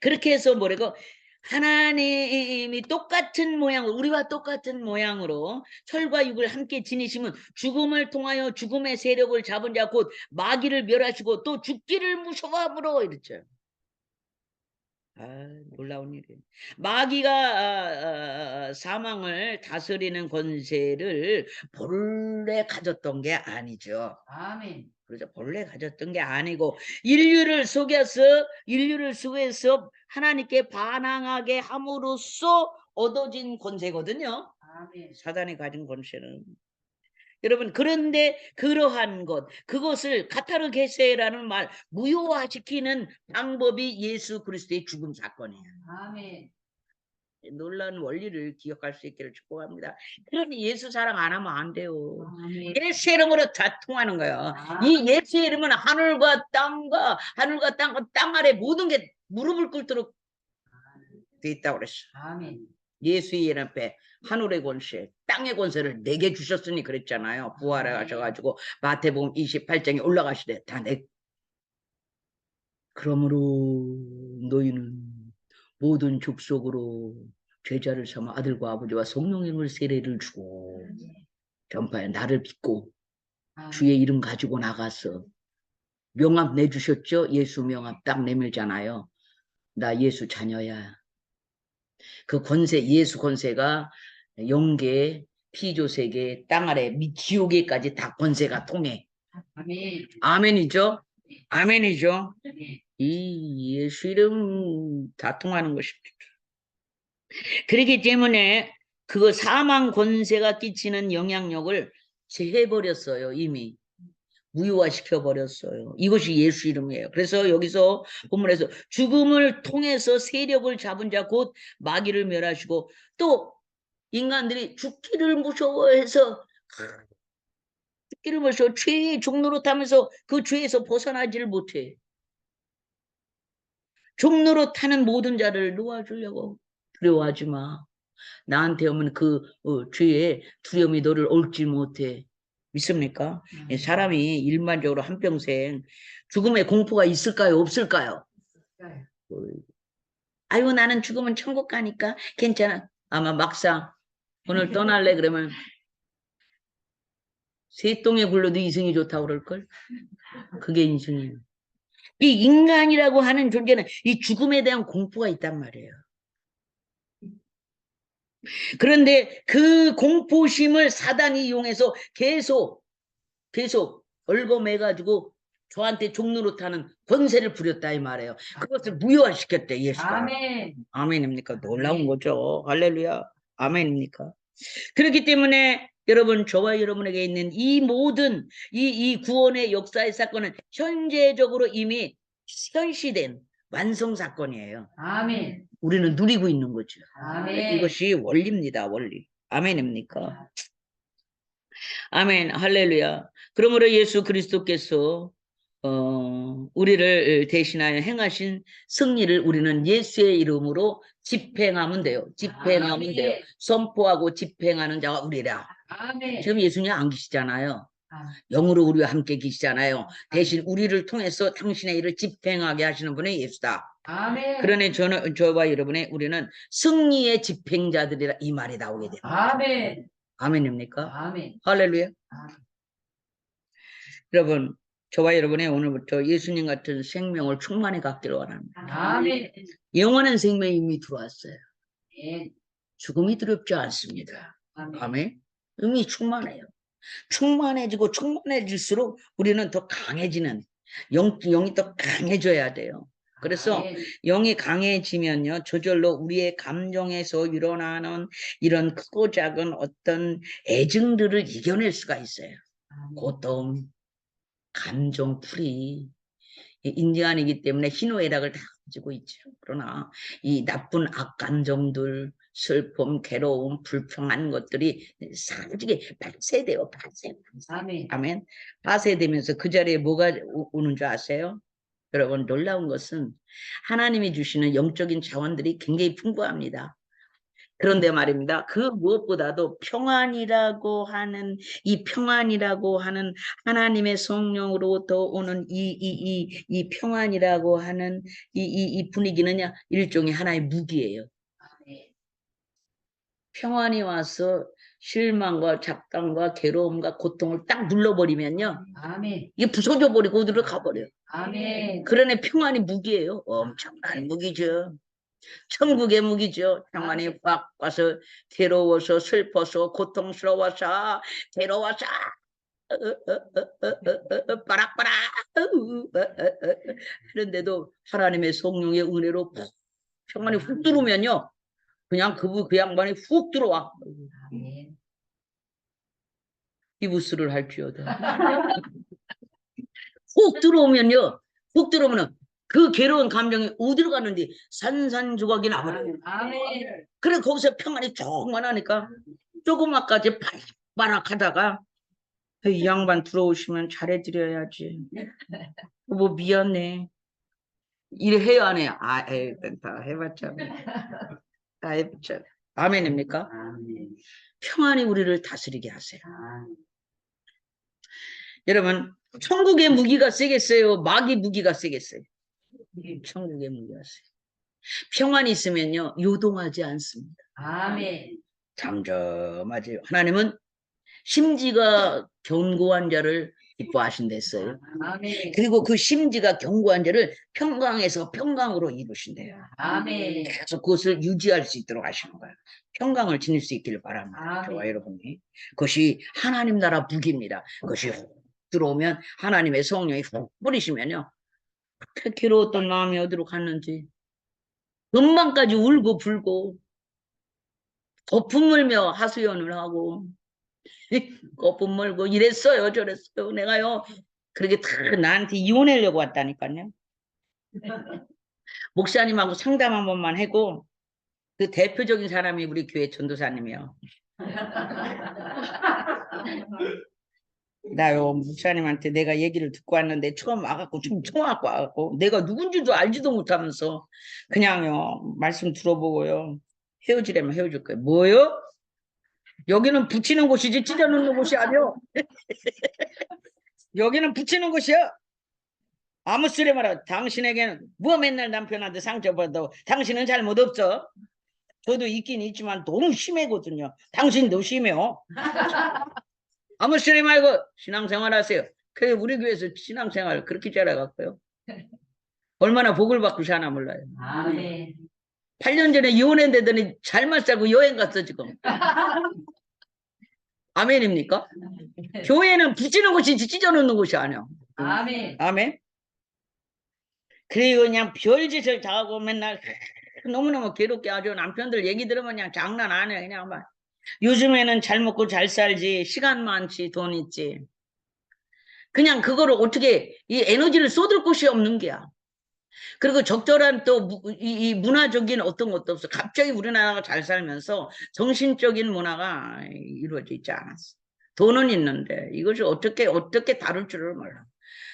그렇게 해서 뭐라고 하나님이 똑같은 모양, 우리와 똑같은 모양으로 철과 육을 함께 지니시면 죽음을 통하여 죽음의 세력을 잡은 자 곧 마귀를 멸하시고 또 죽기를 무서워함으로 이랬죠. 놀라운 일이에요. 마귀가 사망을 다스리는 권세를 본래 가졌던 게 아니죠. 아멘. 그렇죠. 본래 가졌던 게 아니고 인류를 속여서 하나님께 반항하게 함으로써 얻어진 권세거든요. 아멘. 사단이 가진 권세는. 여러분, 그런데 그러한 그것을 카타르게세라는 말 무효화시키는 방법이 예수 그리스도의 죽음 사건이에요. 아멘. 놀라운 원리를 기억할 수 있기를 축복합니다. 그러니 예수 사랑 안 하면 안 돼요. 아멘. 예수 이름으로 다 통하는 거예요. 아. 이 예수 이름은 하늘과 땅 아래 모든 게 무릎을 꿇도록 돼 있다고 그랬어. 아멘. 예수의 이름 앞에 하늘의 권세, 땅의 권세를 내게 주셨으니 그랬잖아요. 부활해 가셔가지고 마태복음 28장에 올라가시되 다 내. 그러므로 너희는 모든 족속으로 제자를 삼아 아들과 아버지와 성령님을 세례를 주고 전파에 나를 믿고 주의 이름 가지고 나가서 명함 내주셨죠? 예수 명함 딱 내밀잖아요. 나 예수 자녀야. 그 권세, 예수 권세가 영계, 피조세계, 땅 아래, 지옥에까지 다 권세가 통해. 아멘. 아멘이죠? 아멘이죠? 네. 이 예수 이름 다 통하는 것입니다. 그렇기 때문에 그 사망 권세가 끼치는 영향력을 제해버렸어요. 이미. 무효화시켜버렸어요. 이것이 예수 이름이에요. 그래서 여기서 본문에서 죽음을 통해서 세력을 잡은 자 곧 마귀를 멸하시고 또 인간들이 죽기를 무서워해서 죄의 종노릇하면서 그 죄에서 벗어나지를 못해. 종노릇하는 모든 자를 놓아주려고. 두려워하지 마. 나한테 오면 그 죄에 두려움이 너를 옳지 못해. 믿습니까? 사람이 일반적으로 한평생 죽음의 공포가 있을까요? 없을까요? 아이고 나는 죽으면 천국 가니까 괜찮아. 아마 막상 오늘 떠날래 그러면 새똥에 굴러도 이승이 좋다고 그럴걸? 그게 인생이에요. 이 인간이라고 하는 존재는 이 죽음에 대한 공포가 있단 말이에요. 그런데 그 공포심을 사단이 이용해서 계속 얽어매가지고 저한테 종노릇하는 권세를 부렸다 이 말이에요. 그것을 무효화시켰대 예수가. 아멘. 아멘입니까? 놀라운 거죠. 할렐루야. 아멘입니까? 그렇기 때문에 여러분, 저와 여러분에게 있는 이 모든 이 구원의 역사의 사건은 현재적으로 이미 현시된 완성 사건이에요. 아멘. 우리는 누리고 있는 거죠. 아멘. 이것이 원리입니다. 원리. 아멘입니까? 아멘. 할렐루야. 그러므로 예수 그리스도께서 우리를 대신하여 행하신 승리를 우리는 예수의 이름으로 집행하면 돼요. 집행하면 돼요. 선포하고 집행하는 자가 우리라. 아멘. 지금 예수님 안 계시잖아요. 영으로 우리와 함께 계시잖아요. 대신 우리를 통해서 당신의 일을 집행하게 하시는 분이 예수다. 아멘. 그러니 저와 우리는 승리의 집행자들이라 이 말이 나오게 됩니다. 아멘. 아멘입니까? 아멘. 할렐루야. 아멘. 여러분, 저와 여러분의 오늘부터 예수님 같은 생명을 충만히 갖기를 원합니다. 아멘. 영원한 생명이 이미 들어왔어요. 아멘. 죽음이 두렵지 않습니다. 아멘. 아멘. 이미 충만해요. 충만해지고 충만해질수록 우리는 더 강해지는 영이 더 강해져야 돼요. 그래서 아멘. 영이 강해지면요, 저절로 우리의 감정에서 일어나는 이런 크고 작은 어떤 애증들을 이겨낼 수가 있어요. 아멘. 고통, 감정풀이, 인간이기 때문에 희노애락을 다 가지고 있죠. 그러나 이 나쁜 악감정들, 슬픔, 괴로움, 불평한 것들이 사라지게 발세돼요. 발세. 아멘. 아멘. 발세되면서 그 자리에 뭐가 오는 줄 아세요? 여러분, 놀라운 것은 하나님이 주시는 영적인 자원들이 굉장히 풍부합니다. 그런데 말입니다. 그 무엇보다도 평안이라고 하는 이 평안이라고 하는 하나님의 성령으로부터 오는 이 평안이라고 하는 이 분위기는요, 일종의 하나의 무기예요. 아멘. 평안이 와서 실망과 작당과 괴로움과 고통을 딱 눌러버리면요, 아멘. 이게 부서져 버리고 어디로 가버려요. 아멘. 그러네 평안이 무기예요. 엄청난 무기죠. 천국의 무기죠. 평안이 확 와서 괴로워서 슬퍼서 고통스러워서 괴로워서 빠락빠락 그런데도 하나님의 성령의 은혜로 평안이 훅 들어오면요, 그냥 그 양반이 훅 들어와. 아멘. 이부스를 할지어다. 훅 들어오면요, 훅 들어오면은 그 괴로운 감정이 어디로 가는지 산산조각이 나버려요. 아멘. 그래 거기서 평안이 조금만 하니까 조그맣까지 바락바락하다가 이 양반 들어오시면 잘해드려야지. 뭐 미안해. 일해야 안 해. 아, 에이, 다 해봤자. 다 해봤자. 아멘입니까? 아멘. 평안이 우리를 다스리게 하세요. 아멘. 여러분, 천국의 무기가 세겠어요? 마귀 무기가 세겠어요? 천국의 무기가 세요. 평안이 있으면요, 요동하지 않습니다. 아멘. 잠잠하지. 하나님은 심지가 견고한 자를 기뻐하신댔어요. 아멘. 그리고 그 심지가 견고한 자를 평강에서 평강으로 이루신대요. 아멘. 계속 그것을 유지할 수 있도록 하시는 거예요. 평강을 지닐 수 있기를 바랍니다. 아멘. 저와 여러분이. 그것이 하나님 나라 무기입니다. 그것이 훅 들어오면 하나님의 성령이 훅 뿌리시면요, 그렇게 괴로웠던 마음이 어디로 갔는지 금방까지 울고 불고 거품 물며 하소연을 하고 거품 물고 이랬어요 저랬어요 내가요. 그렇게 다 나한테 이혼하려고 왔다니까요. 목사님하고 상담 한 번만 하고, 그 대표적인 사람이 우리 교회 전도사님이요. 나요 목사님한테 내가 얘기를 듣고 왔는데 처음 와갖고 좀 와갖고 와갖고 내가 누군지도 알지도 못하면서 그냥요 말씀 들어보고요 헤어지려면 헤어질 거예요. 뭐요? 여기는 붙이는 곳이지 찢어놓는 곳이 아니요. 여기는 붙이는 곳이야. 아무 소리 말아. 당신에게는 뭐 맨날 남편한테 상처받아. 당신은 잘못 없어. 저도 있긴 있지만 너무 심하거든요. 당신도 심해요. 아무 소리 말고 신앙생활 하세요. 그래 우리 교회에서 신앙생활 그렇게 잘해갖고요. 얼마나 복을 받고 사나 몰라요. 아멘. 8년 전에 이혼했는데더니 잘만 살고 여행 갔어 지금. 아멘입니까? 교회는 붙이는 곳이지 찢어놓는 곳이 아니야. 아멘. 아멘. 그리고 그냥 별짓을 다 하고 맨날 너무너무 괴롭게 하죠. 남편들 얘기 들으면 그냥 장난 안 해. 그냥 막 요즘에는 잘 먹고 잘 살지, 시간 많지, 돈 있지. 그냥 그거를 어떻게 이 에너지를 쏟을 곳이 없는 게야. 그리고 적절한 또 이 문화적인 어떤 것도 없어. 갑자기 우리나라가 잘 살면서 정신적인 문화가 이루어져 있지 않았어. 돈은 있는데 이것이 어떻게 다룰 줄을 몰라.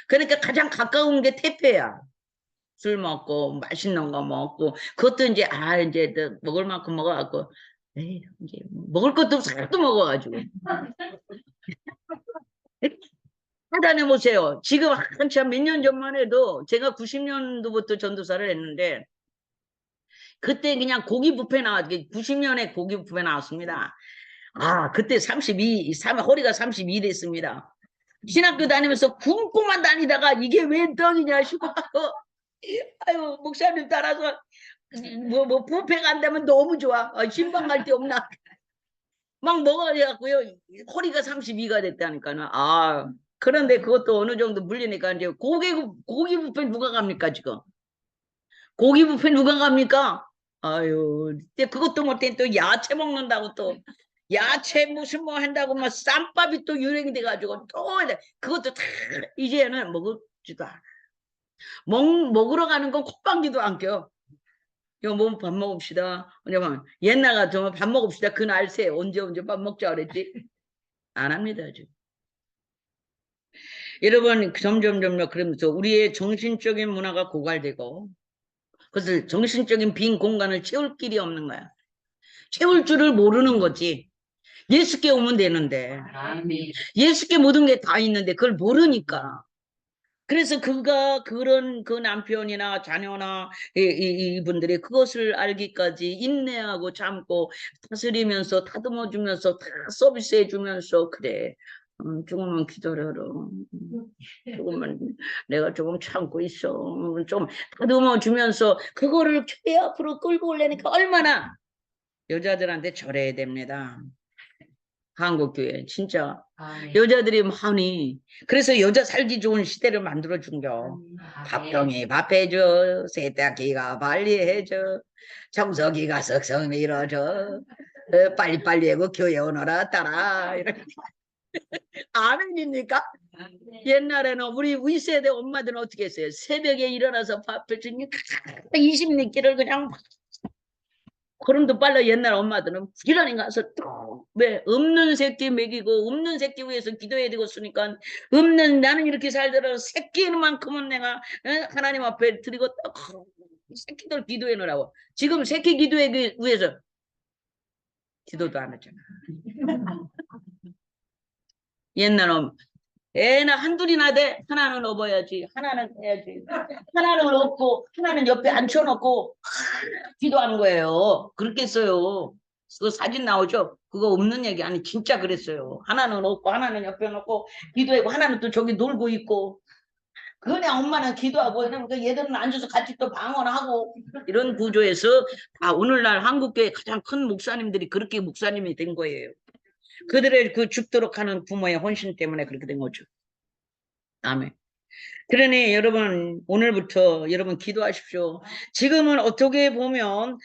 그러니까 가장 가까운 게 퇴폐야. 술 먹고 맛있는 거 먹고 그것도 이제 이제 먹을 만큼 먹어갖고 에이, 이제 먹을 것도 없어 또 먹어가지고 판단해 보세요. 지금 한참 몇 년 전만 해도 제가 90년도부터 전도사를 했는데 그때 그냥 고기 뷔페 나왔 90년에 고기 뷔페 나왔습니다. 그때 허리가 32 됐습니다. 신학교 다니면서 굶고만 다니다가 이게 왜 떡이냐 싶고 아유 목사님 따라서 뭐 부페가 안 되면 너무 좋아. 신방 갈 데 없나? 막 먹어야고요. 허리가 32가 됐다니까요. 아 그런데 그것도 어느 정도 물리니까 이제 고기 부페 누가 갑니까 지금? 고기 부페 누가 갑니까? 아유, 근데 그것도 못해 또 야채 먹는다고 또 야채 무슨 뭐 한다고 막 쌈밥이 또 유행이 돼가지고 또 그것도 다 이제는 먹지도 않아. 먹으러 가는 건 콧방귀도 안 껴. 이거 뭐 밥 먹읍시다. 옛날 같으면 밥 먹읍시다. 그날 새 언제 밥 먹자 그랬지? 안 합니다 지금. 여러분 점점 그러면서 우리의 정신적인 문화가 고갈되고 그것을 정신적인 빈 공간을 채울 길이 없는 거야. 채울 줄을 모르는 거지. 예수께 오면 되는데 아멘. 예수께 모든 게 다 있는데 그걸 모르니까. 그래서 그가 그런 그 남편이나 자녀나 이분들이 그것을 알기까지 인내하고 참고 다스리면서 다듬어주면서 다 서비스해주면서 그래 조금만 기다려라. 조금만 내가 조금 참고 있어. 좀 다듬어주면서 그거를 배 앞으로 끌고 올려니까 얼마나 여자들한테 절해야 됩니다. 한국교회 진짜 아멘. 여자들이 많이 그래서 여자 살기 좋은 시대를 만들어준겨. 밥통이 밥해줘, 세탁기가 빨리해줘, 청소기가 쓱쓱 밀어줘, 빨리빨리 하고 교회 오너라 따라 이렇게. 아멘입니까? 옛날에는 우리 윗세대 엄마들은 어떻게 했어요? 새벽에 일어나서 밥을 주니 20리끼를 그냥 그럼도 빨라. 옛날 엄마들은 부지런히 가서 왜 없는 새끼 먹이고 없는 새끼 위해서 기도해야 되고 쓰니까 없는 나는 이렇게 살더라도 새끼만큼은 내가 하나님 앞에 드리고 새끼들 기도해 놓으라고. 지금 새끼 기도하기 위해서 기도도 안 하잖아. 옛날은 애나 한둘이나 돼. 하나는 업어야지. 하나는 해야지. 하나는 업고 하나는 옆에 앉혀놓고 기도하는 거예요. 그렇게 했어요. 그 사진 나오죠? 그거 없는 얘기 아니 진짜 그랬어요. 하나는 없고 하나는 옆에 놓고 기도하고 하나는 또 저기 놀고 있고 그냥 엄마는 기도하고 그러니까 얘들은 앉아서 같이 또 방언하고 이런 구조에서 다 오늘날 한국교회 가장 큰 목사님들이 그렇게 목사님이 된 거예요. 그들의 그 죽도록 하는 부모의 헌신 때문에 그렇게 된 거죠. 아멘. 그러니 여러분 오늘부터 여러분 기도하십시오. 지금은 어떻게 보면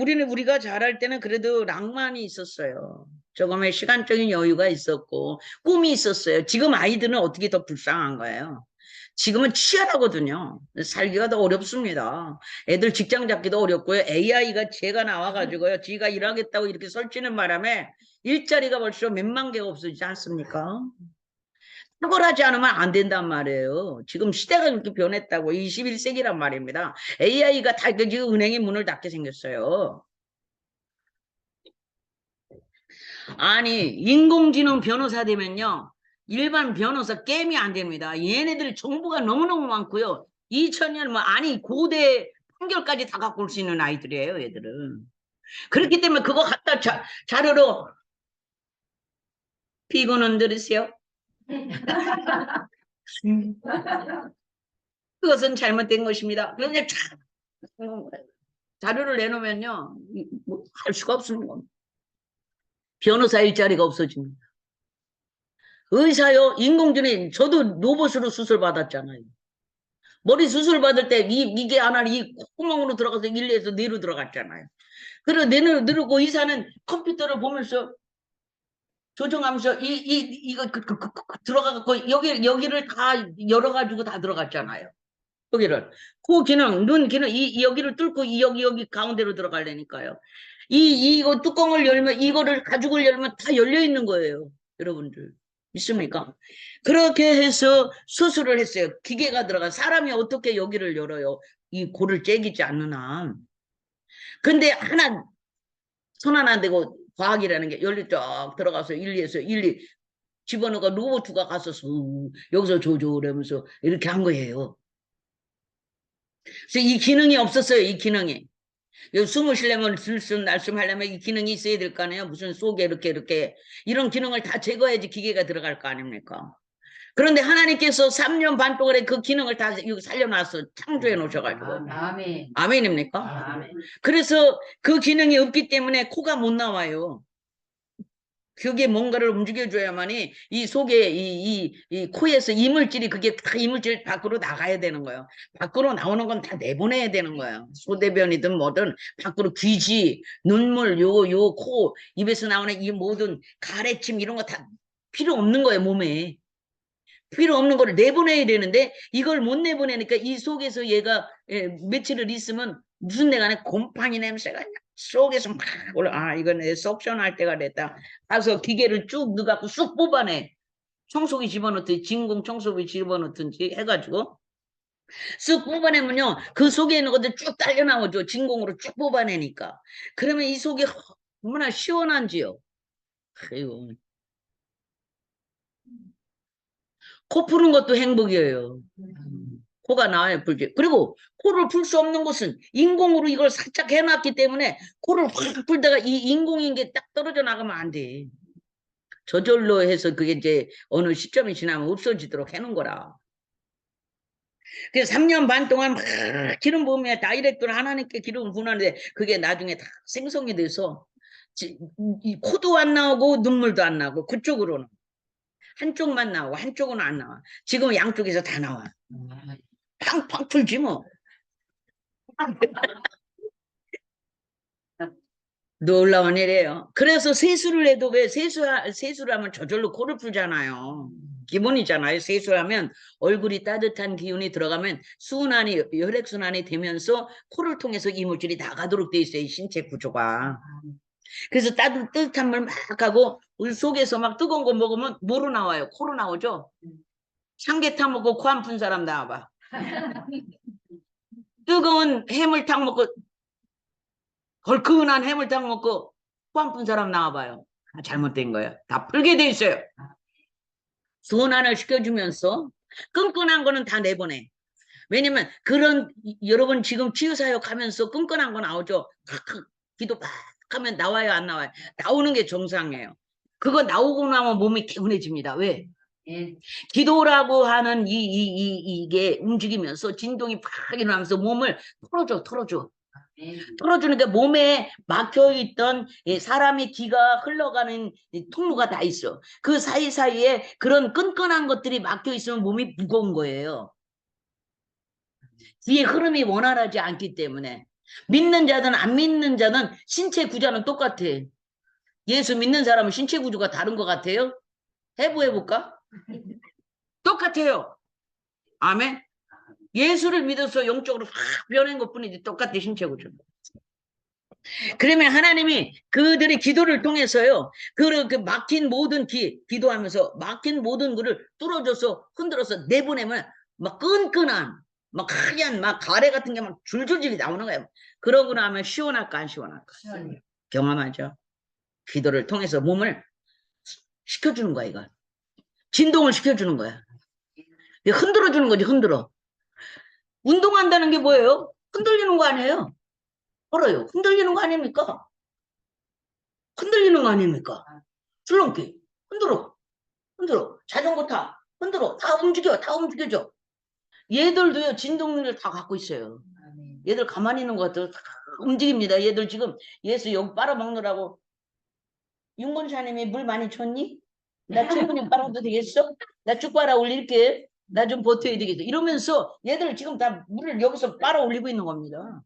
우리가 잘할 때는 그래도 낭만이 있었어요. 조금의 시간적인 여유가 있었고 꿈이 있었어요. 지금 아이들은 어떻게 더 불쌍한 거예요. 지금은 치열하거든요. 살기가 더 어렵습니다. 애들 직장 잡기도 어렵고요. AI가 제가 나와가지고요. 지가 일하겠다고 이렇게 설치는 바람에 일자리가 벌써 몇만 개가 없어지지 않습니까? 탁월하지 않으면 안 된단 말이에요. 지금 시대가 그렇게 변했다고. 21세기란 말입니다. AI가 다 지금 은행이 문을 닫게 생겼어요. 아니 인공지능 변호사 되면요. 일반 변호사 게임이 안 됩니다. 얘네들 정보가 너무너무 많고요. 2000년 뭐 아니 고대 판결까지 다 갖고 올 수 있는 아이들이에요. 얘들은. 그렇기 때문에 그거 갖다 자료로 피고는 들으세요. 그것은 잘못된 것입니다. 그런데 자료를 내놓으면요. 할 수가 없습니다. 변호사 일자리가 없어집니다. 의사요. 인공지능 저도 로봇으로 수술 받았잖아요. 머리 수술 받을 때 이게 안 하니 이 콧구멍으로 들어가서 1에서 2로 들어갔잖아요. 그리고 누르고 의사는 컴퓨터를 보면서 조정하면서 이거 들어가고 여기를 다 열어가지고 다 들어갔잖아요. 여기를 그 기능 눈 기능 여기를 뚫고 여기 가운데로 들어가려니까요. 이거 뚜껑을 열면 이거를 가죽을 열면 다 열려 있는 거예요. 여러분들 믿습니까? 그렇게 해서 수술을 했어요. 기계가 들어가 사람이 어떻게 여기를 열어요? 이 골을 째기지 않는 한. 근데 하나 손 하나 안 대고 과학이라는 게 열리 쫙 들어가서 1에서 1, 2 집어넣고 로봇가 가서 여기서 조절하면서 이렇게 한 거예요. 그래서 이 기능이 없었어요. 이 기능이. 숨을 쉬려면 들숨 하려면 이 기능이 있어야 될 거 아니에요. 무슨 속에 이렇게 이런 기능을 다 제거해야지 기계가 들어갈 거 아닙니까? 그런데 하나님께서 3년 반 동안에 그 기능을 다 살려놨어. 창조해 놓으셔가지고. 아멘. 아멘입니까? 아멘. 그래서 그 기능이 없기 때문에 코가 못 나와요. 그게 뭔가를 움직여줘야만이 이 속에 이 코에서 이물질이 그게 다 이물질 밖으로 나가야 되는 거예요. 밖으로 나오는 건 다 내보내야 되는 거예요. 소대변이든 뭐든 밖으로 귀지, 눈물, 요 코, 입에서 나오는 이 모든 가래침 이런 거 다 필요 없는 거예요, 몸에. 필요 없는 거를 내보내야 되는데 이걸 못 내보내니까 이 속에서 얘가 며칠을 있으면 무슨 내가 내 곰팡이 냄새가 속에서 막 올라. 아, 이건 내 석션할 때가 됐다. 가서 기계를 쭉 넣어갖고 쑥 뽑아내. 청소기 집어넣든지 진공 청소기 집어넣든지 해가지고 쑥 뽑아내면요 그 속에 있는 것들 쭉 딸려 나오죠. 진공으로 쭉 뽑아내니까. 그러면 이 속이 얼마나 시원한지요. 아이고. 코 푸는 것도 행복이에요. 코가 나와야 풀지. 그리고 코를 풀 수 없는 것은 인공으로 이걸 살짝 해놨기 때문에 코를 확 풀다가 이 인공인 게 딱 떨어져 나가면 안 돼. 저절로 해서 그게 이제 어느 시점이 지나면 없어지도록 해놓은 거라. 그래서 3년 반 동안 막 기름 부으면 다이렉트로 하나님께 기름을 부는데 그게 나중에 다 생성이 돼서 이 코도 안 나오고 눈물도 안 나오고 그쪽으로는 한쪽만 나오고 한쪽은 안 나와. 지금 양쪽에서 다 나와. 팡팡 풀지 뭐. 놀라운 일이에요. 그래서 세수를 해도 왜 세수를 하면 저절로 코를 풀잖아요. 기본이잖아요. 세수하면 얼굴이 따뜻한 기운이 들어가면 순환이 혈액순환이 되면서 코를 통해서 이물질이 나가도록 돼 있어요. 이 신체 구조가. 그래서 따뜻한 물 막 하고 물 속에서 막 뜨거운 거 먹으면 뭐로 나와요? 코로 나오죠. 삼계탕 먹고 코 안 푼 사람 나와봐. 뜨거운 해물탕 먹고 걸큰한 해물탕 먹고 코 안 푼 사람 나와봐요. 잘못된 거예요. 다 풀게 돼 있어요. 순환을 시켜주면서 끈끈한 거는 다 내보내. 왜냐면 그런 여러분 지금 치유사역 하면서 끈끈한 거 나오죠. 기도 막 하면 나와요 안 나와요? 나오는 게 정상이에요. 그거 나오고 나면 몸이 개운해집니다. 왜? 예. 기도라고 하는 이게 움직이면서 진동이 팍 일어나면서 몸을 털어줘. 털어주니까 몸에 막혀있던 사람의 기가 흘러가는 통로가 다 있어. 그 사이사이에 그런 끈끈한 것들이 막혀있으면 몸이 무거운 거예요. 뒤에 흐름이 원활하지 않기 때문에. 믿는 자든 안 믿는 자든 신체 구조는 똑같아. 예수 믿는 사람은 신체 구조가 다른 것 같아요? 해볼까? 똑같아요. 아멘. 예수를 믿어서 영적으로 확 변한 것뿐이지 똑같아 신체 구조. 그러면 하나님이 그들의 기도를 통해서요. 그 막힌 모든 기도하면서 막힌 모든 거를 뚫어줘서 흔들어서 내보내면 막 끈끈한 막 하얀 막 가래 같은 게 막 줄줄줄이 나오는 거예요. 그러고 나면 시원할까 안 시원할까? 시원해요. 경험하죠. 기도를 통해서 몸을 시켜주는 거야 이거. 진동을 시켜주는 거야. 흔들어주는 거지 흔들어. 운동한다는 게 뭐예요? 흔들리는 거 아니에요? 알아요. 흔들리는 거 아닙니까? 흔들리는 거 아닙니까? 줄넘기 흔들어 자전거 타 흔들어 다 움직여줘. 얘들도요 진동률을 다 갖고 있어요. 얘들 가만히 있는 것들 다 움직입니다. 얘들 지금 예수 여기 빨아먹느라고 윤건사님이 물 많이 줬니? 나 충분히 빨아도 되겠어? 나 쭉 빨아 올릴게. 나 좀 버텨야 되겠어. 이러면서 얘들 지금 다 물을 여기서 빨아 올리고 있는 겁니다.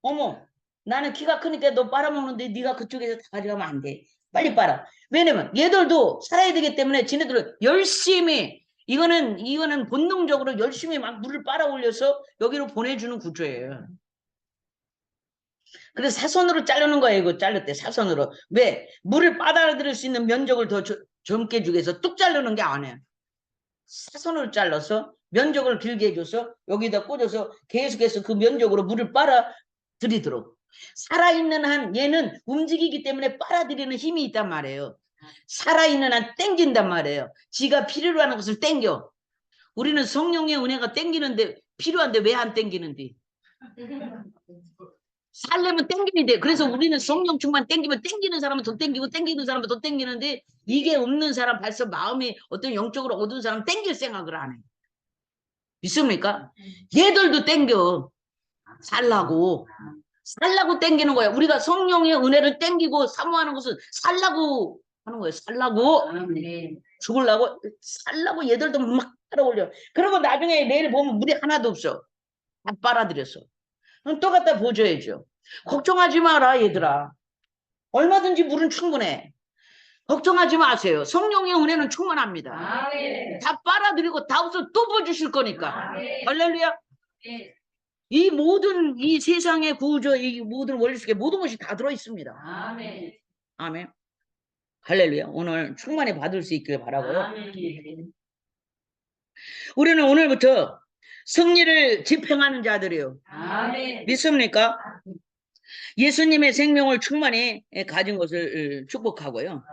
어머, 나는 키가 크니까 너 빨아먹는데 네가 그쪽에서 다 가져가면 안 돼. 빨리 빨아. 왜냐면 얘들도 살아야 되기 때문에 지네들은 열심히 이거는 본능적으로 열심히 막 물을 빨아 올려서 여기로 보내주는 구조예요. 그래서 사선으로 자르는 거예요. 이거 자를 때 사선으로. 왜? 물을 빨아들일 수 있는 면적을 더 젊게 주기 위해서 뚝 자르는 게 아니에요. 사선으로 잘라서 면적을 길게 해줘서 여기다 꽂아서 계속해서 그 면적으로 물을 빨아들이도록. 살아있는 한 얘는 움직이기 때문에 빨아들이는 힘이 있단 말이에요. 살아있는 한 땡긴단 말이에요. 지가 필요로 하는 것을 땡겨. 우리는 성령의 은혜가 땡기는데 필요한데 왜 안 땡기는데? 살려면 땡기면 돼. 그래서 우리는 성령 충만 땡기면 땡기는 사람은 더 땡기고 땡기는 사람은 더 땡기는데 이게 없는 사람 벌써 마음이 어떤 영적으로 어두운 사람 땡길 생각을 안 해. 믿습니까? 얘들도 땡겨. 살라고 땡기는 거야. 우리가 성령의 은혜를 땡기고 사모하는 것은 살라고 하는 거예요. 살라고 아멘. 죽으려고 살라고 얘들도 막 따라올려. 그리고 나중에 내일 보면 물이 하나도 없어. 다 빨아들였어. 그럼 또 갖다 보줘야죠. 걱정하지 마라 얘들아. 얼마든지 물은 충분해. 걱정하지 마세요. 성령의 은혜는 충분합니다. 아멘. 다 빨아들이고 다 없어 또 부어주실 거니까. 아멘. 할렐루야. 네. 이 모든 이 세상의 구조, 이 모든 원리 속에 모든 것이 다 들어 있습니다. 아멘. 아멘. 할렐루야. 오늘 충만히 받을 수 있길 바라고요. 아멘. 우리는 오늘부터 승리를 집행하는 자들이요. 아멘. 믿습니까? 예수님의 생명을 충만히 가진 것을 축복하고요.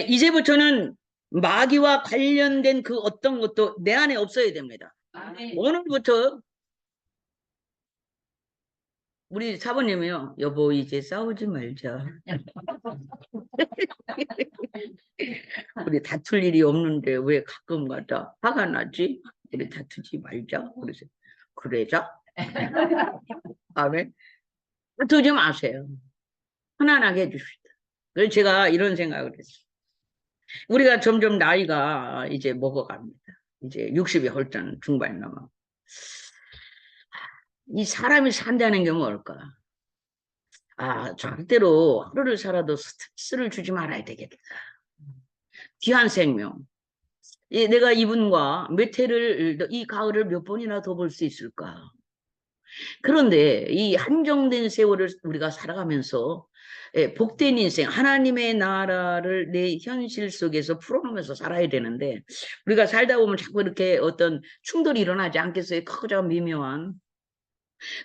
이제부터는 마귀와 관련된 그 어떤 것도 내 안에 없어야 됩니다. 아멘. 오늘부터 우리 사부님이요. 여보 이제 싸우지 말자. 우리 다툴 일이 없는데 왜 가끔가다 화가 나지? 우리 다투지 말자. 그래서 그래자. 아멘. 다투지 마세요. 편안하게 해주시다. 그래서 제가 이런 생각을 했어요. 우리가 점점 나이가 이제 먹어갑니다. 이제 60이 헐전 중반이 넘어. 이 사람이 산다는 게 뭘까? 절대로 하루를 살아도 스트레스를 주지 말아야 되겠다. 귀한 생명. 내가 이분과 몇 해를, 이 가을을 몇 번이나 더 볼 수 있을까? 그런데 이 한정된 세월을 우리가 살아가면서 복된 인생, 하나님의 나라를 내 현실 속에서 풀어놓으면서 살아야 되는데 우리가 살다 보면 자꾸 이렇게 어떤 충돌이 일어나지 않겠어요? 크고 작은 미묘한.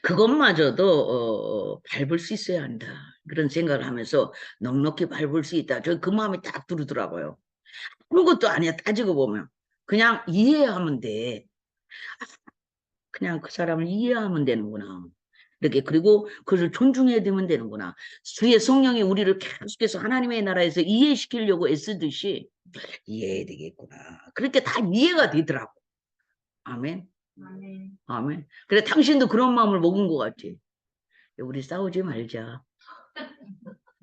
그것마저도 밟을 수 있어야 한다. 그런 생각을 하면서 넉넉히 밟을 수 있다. 저 그 마음이 딱 들더라고요. 아무것도 아니야. 따지고 보면. 그냥 이해하면 돼. 그냥 그 사람을 이해하면 되는구나. 이렇게 그리고 그것을 존중해야 되면 되는구나. 주의 성령이 우리를 계속해서 하나님의 나라에서 이해시키려고 애쓰듯이 이해해야 되겠구나. 그렇게 다 이해가 되더라고. 아멘. 아멘. 아멘. 그래 당신도 그런 마음을 먹은 것 같지. 우리 싸우지 말자.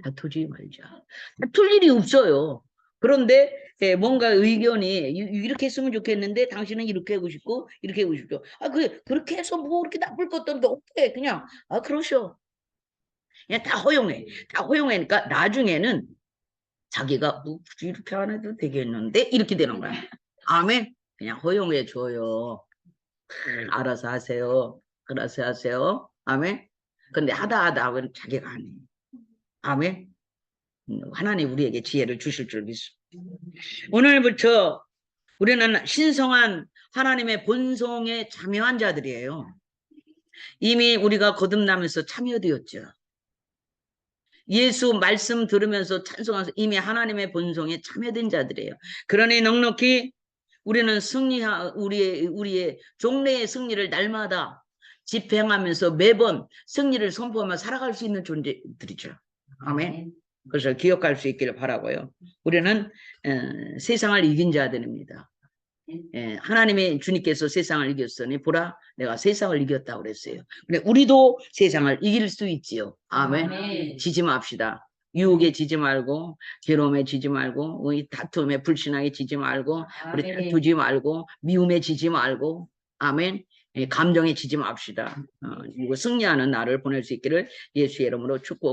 다투지 말자. 다툴 일이 없어요. 그런데 뭔가 의견이 이렇게 했으면 좋겠는데 당신은 이렇게 하고 싶고 이렇게 하고 싶죠. 그렇게 해서 뭐 그렇게 나쁠 것도 없는데 어때? 그냥 그러셔. 그냥 다 허용해. 다 허용하니까 나중에는 자기가 굳이 이렇게 안 해도 되겠는데 이렇게 되는 거야. 아멘. 그냥 허용해 줘요. 알아서 하세요. 알아서 하세요. 아멘. 근데 하다 하면 자기가 안 해. 아멘. 하나님 우리에게 지혜를 주실 줄 믿습니다. 오늘부터 우리는 신성한 하나님의 본성에 참여한 자들이에요. 이미 우리가 거듭나면서 참여되었죠. 예수 말씀 들으면서 찬송하면서 이미 하나님의 본성에 참여된 자들이에요. 그러니 넉넉히 우리는 우리의 종래의 승리를 날마다 집행하면서 매번 승리를 선포하며 살아갈 수 있는 존재들이죠. 아멘. 그래서 기억할 수 있기를 바라고요. 우리는 세상을 이긴 자들입니다. 하나님의 주님께서 세상을 이겼으니 보라 내가 세상을 이겼다고 그랬어요. 근데 우리도 세상을 이길 수 있지요. 아멘. 아멘. 지지 맙시다. 유혹에 지지 말고 괴로움에 지지 말고 우리 다툼에 불신앙에 지지 말고 우리 아멘. 다투지 말고 미움에 지지 말고 아멘. 감정에 지지 맙시다. 그리고 승리하는 나를 보낼 수 있기를 예수의 이름으로 축복